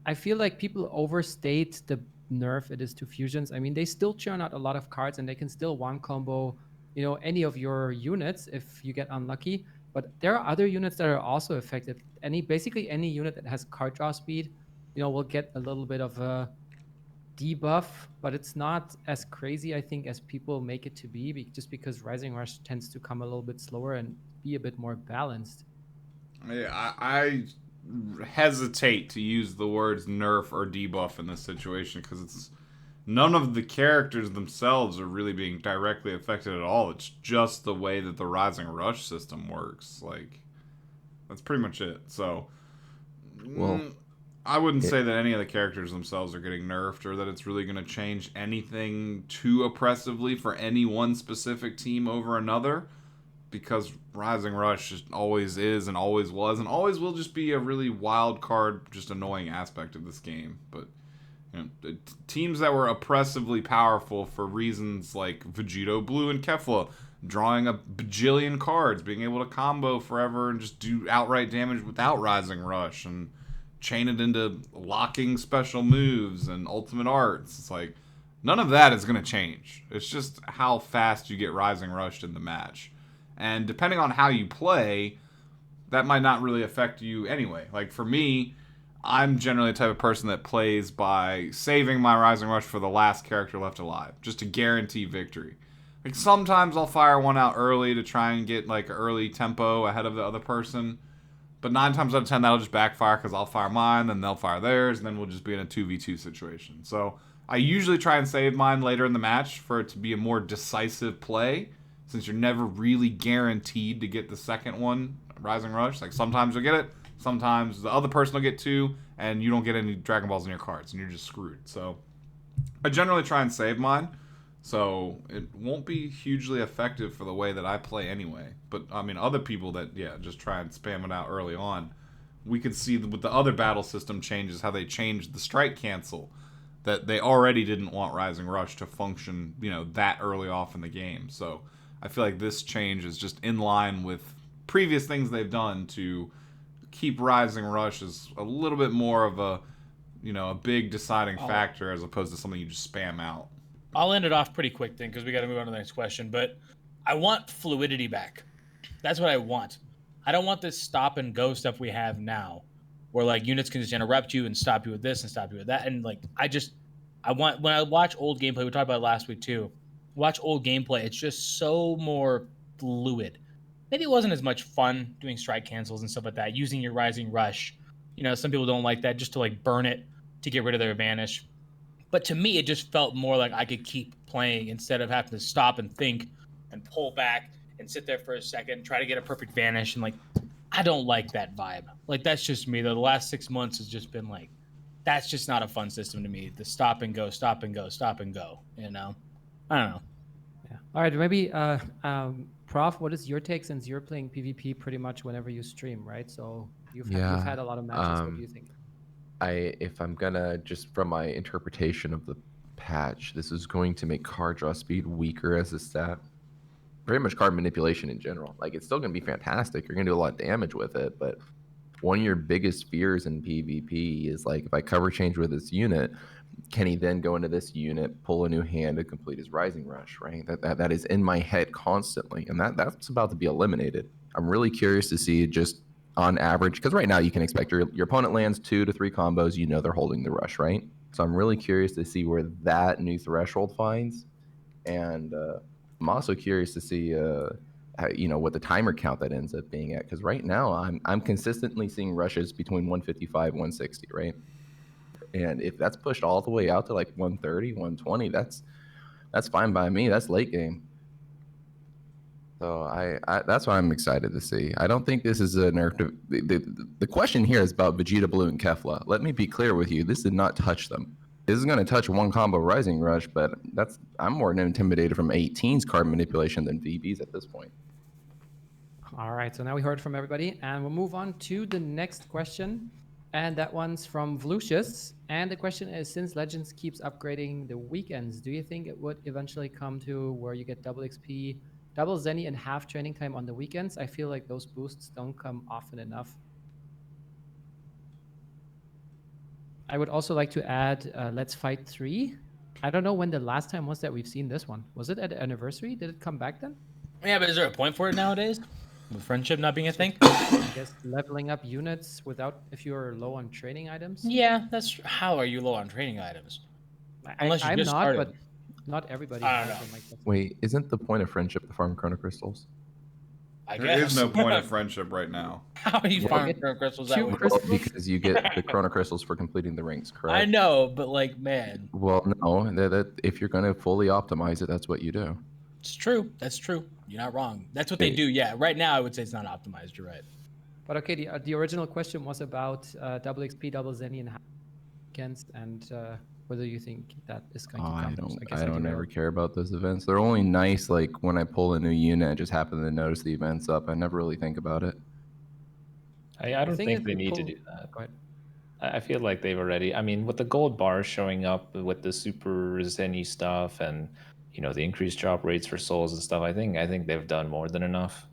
I feel like people overstate the nerf it is to fusions. I mean, they still churn out a lot of cards, and they can still one combo, any of your units if you get unlucky. But there are other units that are also affected. Basically any unit that has card draw speed, will get a little bit of a debuff, but it's not as crazy, I think, as people make it to be, just because Rising Rush tends to come a little bit slower and be a bit more balanced. I hesitate to use the words nerf or debuff in this situation because it's none of the characters themselves are really being directly affected at all. It's just the way that the Rising Rush system works. Like, that's pretty much it. So, Well, I wouldn't say that any of the characters themselves are getting nerfed or that it's really going to change anything too oppressively for any one specific team over another, because Rising Rush just always is and always was and always will just be a really wild card, just annoying aspect of this game. But teams that were oppressively powerful for reasons like Vegito, Blue, and Kefla, drawing a bajillion cards, being able to combo forever and just do outright damage without Rising Rush, and chain it into locking special moves and ultimate arts. It's like, none of that is going to change. It's just how fast you get Rising Rushed in the match. And depending on how you play, that might not really affect you anyway. Like, for me, I'm generally the type of person that plays by saving my Rising Rush for the last character left alive, just to guarantee victory. Like, sometimes I'll fire one out early to try and get, like, early tempo ahead of the other person. But 9 times out of 10, that'll just backfire because I'll fire mine, then they'll fire theirs, and then we'll just be in a 2v2 situation. So I usually try and save mine later in the match for it to be a more decisive play, since you're never really guaranteed to get the second one, Rising Rush. Like, sometimes you'll get it, sometimes the other person will get 2, and you don't get any Dragon Balls in your cards, and you're just screwed. So I generally try and save mine, so it won't be hugely effective for the way that I play anyway. But, I mean, other people that, just try and spam it out early on, we could see with the other battle system changes how they changed the strike cancel, that they already didn't want Rising Rush to function, that early off in the game. So I feel like this change is just in line with previous things they've done to keep Rising Rush as a little bit more of a, a big deciding factor as opposed to something you just spam out. I'll end it off pretty quick then, because we got to move on to the next question. But I want fluidity back. That's what I want. I don't want this stop and go stuff we have now, where like units can just interrupt you and stop you with this and stop you with that. And like, I want, when I watch old gameplay, we talked about it last week too. Watch old gameplay, it's just so more fluid. Maybe it wasn't as much fun doing strike cancels and stuff like that, using your Rising Rush. Some people don't like that, just to like burn it to get rid of their advantage. But to me, it just felt more like I could keep playing instead of having to stop and think and pull back and sit there for a second, try to get a perfect vanish. And like, I don't like that vibe. Like, that's just me, though. The last 6 months has just been like, that's just not a fun system to me. The stop and go, stop and go, stop and go. I don't know. Yeah. All right. Maybe, Prof, what is your take, since you're playing PvP pretty much whenever you stream, right? So you've had a lot of matches. What do you think? If I'm gonna, just from my interpretation of the patch, this is going to make card draw speed weaker as a stat. Pretty much card manipulation in general. Like, it's still gonna be fantastic. You're gonna do a lot of damage with it, but one of your biggest fears in PvP is like, if I cover change with this unit, can he then go into this unit, pull a new hand to complete his Rising Rush, right? That is in my head constantly, and that's about to be eliminated. I'm really curious to see just on average, because right now you can expect your opponent lands 2 to 3 combos, they're holding the rush, right? So I'm really curious to see where that new threshold finds, and I'm also curious to see what the timer count that ends up being at, because right now I'm consistently seeing rushes between 155 160, right? And if that's pushed all the way out to like 130 120, that's fine by me. That's late game. So I that's what I'm excited to see. I don't think this is a nerf. The question here is about Vegeta, Blue, and Kefla. Let me be clear with you. This did not touch them. This is going to touch one combo Rising Rush, but I'm more intimidated from 18's card manipulation than VB's at this point. All right, so now we heard from everybody, and we'll move on to the next question. And that one's from Volusius. And the question is, since Legends keeps upgrading the weekends, do you think it would eventually come to where you get double XP, double Zenny, and half training time on the weekends? I feel like those boosts don't come often enough. I would also like to add Let's Fight 3. I don't know when the last time was that we've seen this one. Was it at the anniversary? Did it come back then? Yeah, but is there a point for it nowadays? With friendship not being a thing? I guess leveling up units if you're low on training items? Yeah, that's how are you low on training items? Unless you I'm just not, started. but not everybody I has don't them like that. Wait, isn't the point of friendship to farm Chrono Crystals? I There guess. is no point of friendship right now. How are you Yeah. farming Chrono Crystals that Two way? crystals? Well, because you get the Chrono Crystals for completing the rings, correct? I know, but like, man, Well, no, that if you're going to fully optimize it, that's what you do. it's true. That's true. You're not wrong. That's what they do. Yeah. Right now, I would say it's not optimized. You're right. But okay, the original question was about double XP, double Zenny, and weekends, and whether you think that is going to come. So I don't do ever know. care about those events. They're only nice like when I pull a new unit and just happen to notice the events up. I never really think about it. I don't thing think is they we need to pull- do that. Go ahead. I feel like they've already. I mean, with the gold bars showing up with the super Zenny stuff and the increased drop rates for souls and stuff, I think they've done more than enough.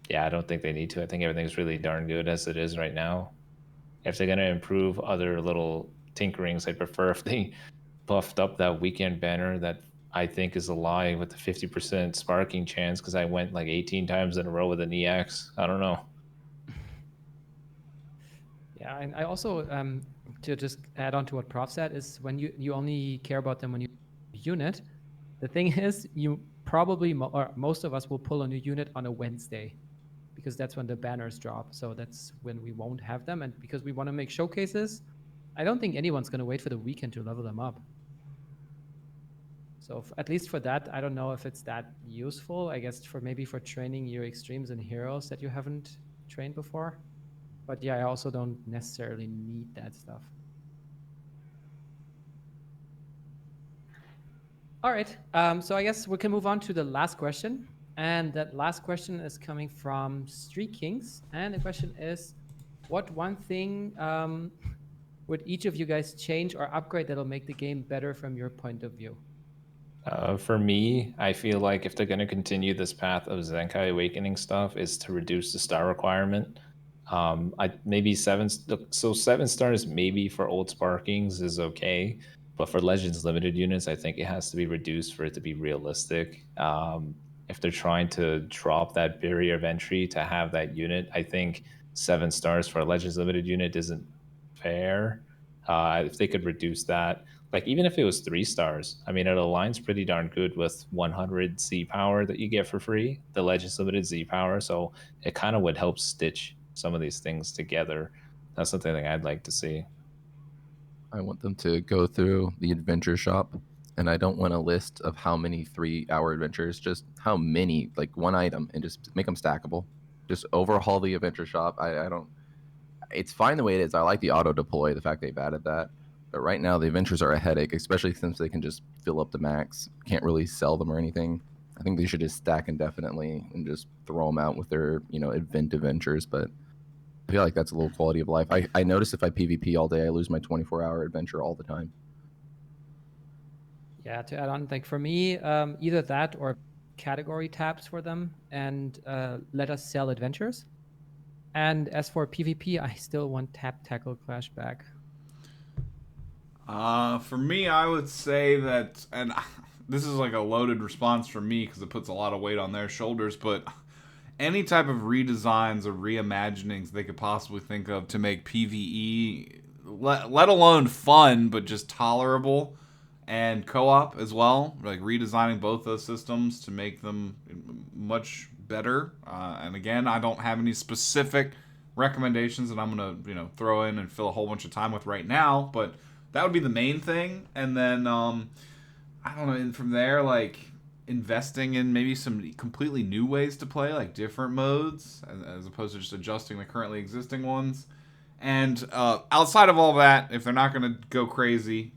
Yeah, I don't think they need to. I think everything's really darn good as it is right now. If they're gonna improve other little tinkerings, I'd prefer if they buffed up that weekend banner that I think is a lie with the 50% sparking chance because I went like 18 times in a row with an EX. I don't know. Yeah, and I also to just add on to what Prof said is when you only care about them when you unit. The thing is, you probably or most of us will pull a new unit on a Wednesday because that's when the banners drop. So that's when we won't have them, and because we want to make showcases, I don't think anyone's going to wait for the weekend to level them up. So at least for that, I don't know if it's that useful. I guess maybe for training your extremes and heroes that you haven't trained before. But yeah, I also don't necessarily need that stuff. All right, so I guess we can move on to the last question. And that last question is coming from Street Kings. And the question is, what one thing would each of you guys change or upgrade that'll make the game better from your point of view? For me, I feel like if they're going to continue this path of Zenkai Awakening stuff, is to reduce the star requirement. I maybe 7. So 7 stars maybe for old Sparkings is okay, but for Legends Limited units, I think it has to be reduced for it to be realistic. If they're trying to drop that barrier of entry to have that unit, I think 7 stars for a Legends Limited unit isn't fair. If they could reduce that, like even if it was 3 stars, I mean, it aligns pretty darn good with 100 Z power that you get for free, the Legends Limited Z power. So it kind of would help stitch some of these things together. That's something that I'd like to see. I want them to go through the adventure shop, and I don't want a list of how many 3-hour adventures, just how many, like one item, and just make them stackable. Just overhaul the adventure shop. I don't. It's fine the way it is. I like the auto deploy, the fact they've added that. But right now, the adventures are a headache, especially since they can just fill up the max. Can't really sell them or anything. I think they should just stack indefinitely and just throw them out with their, event adventures. But I feel like that's a little quality of life. I notice if I PvP all day, I lose my 24-hour adventure all the time. Yeah, to add on, like for me, either that or category tabs for them and let us sell adventures. And as for PvP, I still want Tap Tackle Clash back. For me, I would say that, and this is like a loaded response for me because it puts a lot of weight on their shoulders, but any type of redesigns or reimaginings they could possibly think of to make PvE, let alone fun, but just tolerable, and co-op as well, like redesigning both those systems to make them much better. And again, I don't have any specific recommendations that I'm gonna throw in and fill a whole bunch of time with right now, but that would be the main thing. And then I don't know, and from there, like investing in maybe some completely new ways to play, like different modes as opposed to just adjusting the currently existing ones. And outside of all that, if they're not going to go crazy,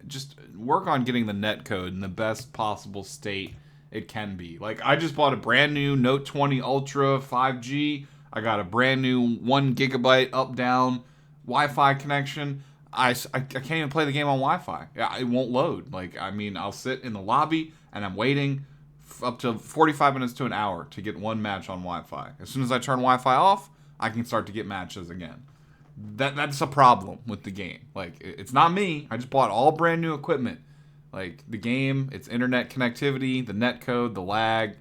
just work on getting the netcode in the best possible state it can be. Like, I just bought a brand new Note 20 Ultra 5G. I got a brand new 1 gigabyte up-down Wi-Fi connection. I can't even play the game on Wi-Fi. It won't load. Like, I mean, I'll sit in the lobby, and I'm waiting up to 45 minutes to an hour to get one match on Wi-Fi. As soon as I turn Wi-Fi off, I can start to get matches again. That's a problem with the game. Like, it's not me. I just bought all brand new equipment. Like, the game, its internet connectivity, the netcode, the lag.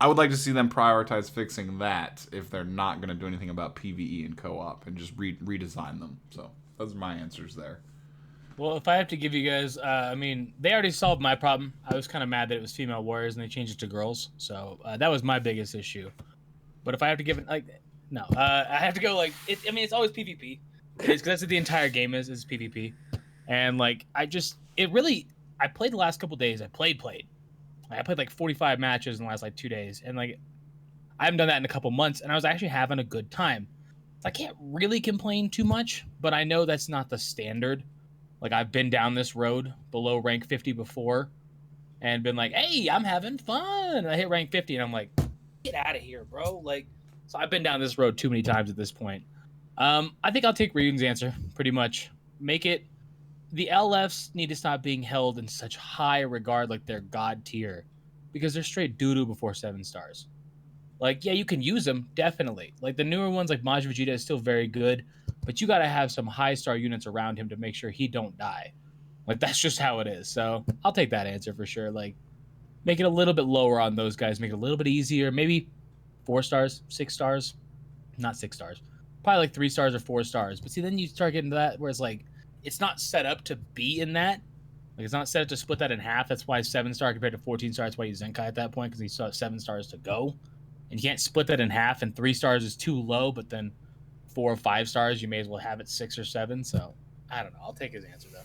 I would like to see them prioritize fixing that if they're not going to do anything about PvE and co-op and just redesign them. So those are my answers there. Well, if I have to give you guys, I mean, they already solved my problem. I was kind of mad that it was female warriors and they changed it to girls. So that was my biggest issue. But if I have to give it, like, no, I have to go, like, I mean, it's always PvP. Because that's what the entire game is PvP. And, like, I played the last couple days. I played. I played, like, 45 matches in the last, like, 2 days. And, like, I haven't done that in a couple months. And I was actually having a good time. So I can't really complain too much. But I know that's not the standard. Like, I've been down this road below rank 50 before and been like, hey, I'm having fun. And I hit rank 50 and I'm like, get out of here, bro. Like, so I've been down this road too many times at this point. I think I'll take Ryun's answer pretty much. Make it, the LFs need to stop being held in such high regard, like they're god tier, because they're straight doo-doo before 7 stars. Like, yeah, you can use them, definitely. Like, the newer ones, like Maj Vegeta, is still very good, but you got to have some high-star units around him to make sure he don't die. Like, that's just how it is. So I'll take that answer for sure. Like, make it a little bit lower on those guys. Make it a little bit easier. Maybe 4 stars, 6 stars. Not 6 stars. Probably like 3 stars or 4 stars. But see, then you start getting to that where it's like, it's not set up to be in that. Like, it's not set up to split that in half. That's why 7 star compared to 14 stars. That's why you Zenkai at that point, because he still has 7 stars to go. And you can't split that in half, and 3 stars is too low, but then 4 or 5 stars, you may as well have it 6 or 7. So I don't know. I'll take his answer though.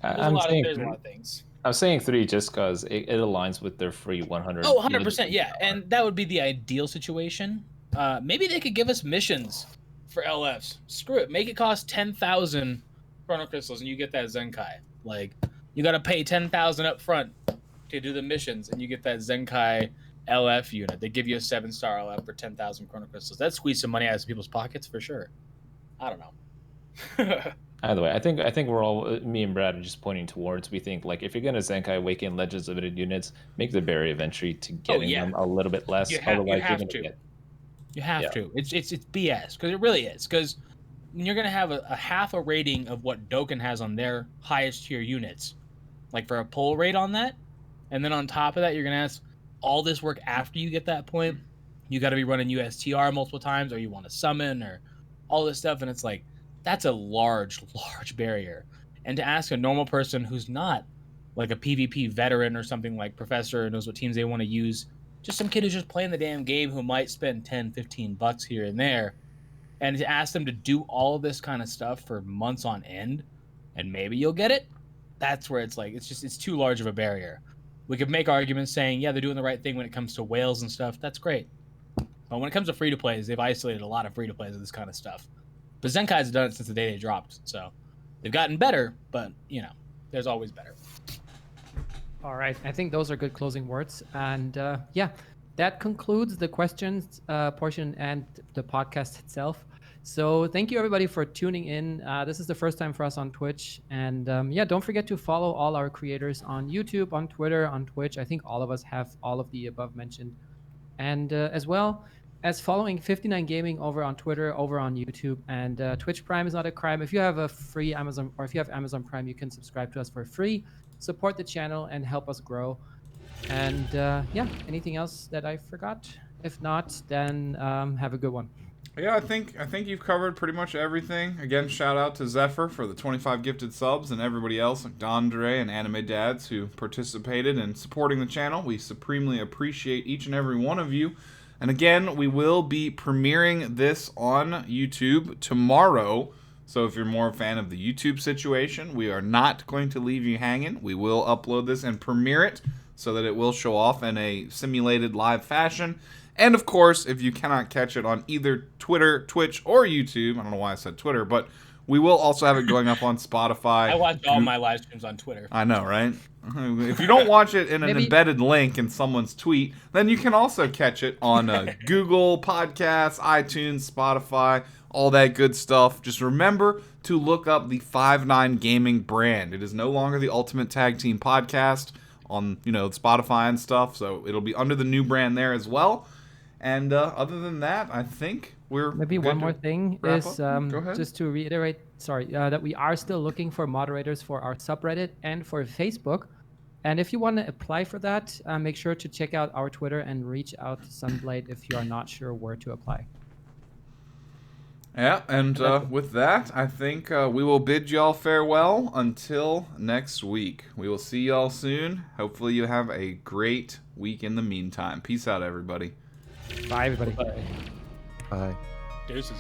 There's a lot of things. I'm saying 3 just because it aligns with their free 100. Oh, 100%, yeah. And that would be the ideal situation. Maybe they could give us missions for LFs. Screw it. Make it cost 10,000 Chrono Crystals, and you get that Zenkai. Like, you got to pay 10,000 up front to do the missions, and you get that Zenkai LF unit. They give you a 7-star LF for 10,000 Chrono Crystals. That squeeze some money out of people's pockets for sure. I don't know. Either way, I think we're all, me and Brad are just pointing towards, we think, like, if you're gonna Zenkai Awaken Legends Limited units, make the barrier of entry to getting them a little bit less. Otherwise, you have to. It's BS, because it really is. Because you're gonna have a half a rating of what Dokkan has on their highest tier units, like for a pull rate on that, and then on top of that, you're gonna ask all this work after you get that point. You got to be running USTR multiple times, or you want to summon, or all this stuff, and it's like, that's a large barrier. And to ask a normal person who's not like a PvP veteran or something, like Professor, knows what teams they want to use, just some kid who's just playing the damn game who might spend 10, 15 bucks here and there, and to ask them to do all of this kind of stuff for months on end, and maybe you'll get it, that's where it's like, it's too large of a barrier. We could make arguments saying, yeah, they're doing the right thing when it comes to whales and stuff. That's great. But when it comes to free-to-plays, they've isolated a lot of free-to-plays of this kind of stuff. But Zenkai's done it since the day they dropped, so they've gotten better, but, you know, there's always better. All right, I think those are good closing words. And yeah, that concludes the questions portion and the podcast itself. So thank you, everybody, for tuning in. This is the first time for us on Twitch. And yeah, don't forget to follow all our creators on YouTube, on Twitter, on Twitch. I think all of us have all of the above mentioned. And as well as following 59 Gaming over on Twitter, over on YouTube. And Twitch Prime is not a crime. If you have a free Amazon, or if you have Amazon Prime, you can subscribe to us for free, support the channel, and help us grow. And yeah, anything else that I forgot? If not, then have a good one. Yeah, I think you've covered pretty much everything. Again, shout out to Zephyr for the 25 gifted subs, and everybody else like Dondre and Anime Dads who participated in supporting the channel. We supremely appreciate each and every one of you. And again, we will be premiering this on YouTube tomorrow. So if you're more a fan of the YouTube situation, we are not going to leave you hanging. We will upload this and premiere it so that it will show off in a simulated live fashion. And of course, if you cannot catch it on either Twitter, Twitch, or YouTube, I don't know why I said Twitter, but we will also have it going up on Spotify. I watch all my live streams on Twitter. I know, right? If you don't watch it in an embedded link in someone's tweet, then you can also catch it on Google Podcasts, iTunes, Spotify, all that good stuff. Just remember to look up the 5-9 Gaming brand. It is no longer the Ultimate Tag Team Podcast on, Spotify and stuff, so it'll be under the new brand there as well. And other than that, I think we're maybe one more thing is just to reiterate, that we are still looking for moderators for our subreddit and for Facebook. And if you want to apply for that, make sure to check out our Twitter and reach out to Sunblade if you are not sure where to apply. Yeah, and with that, I think we will bid y'all farewell until next week. We will see y'all soon. Hopefully you have a great week in the meantime. Peace out, everybody. Bye, everybody. Bye. Deuces.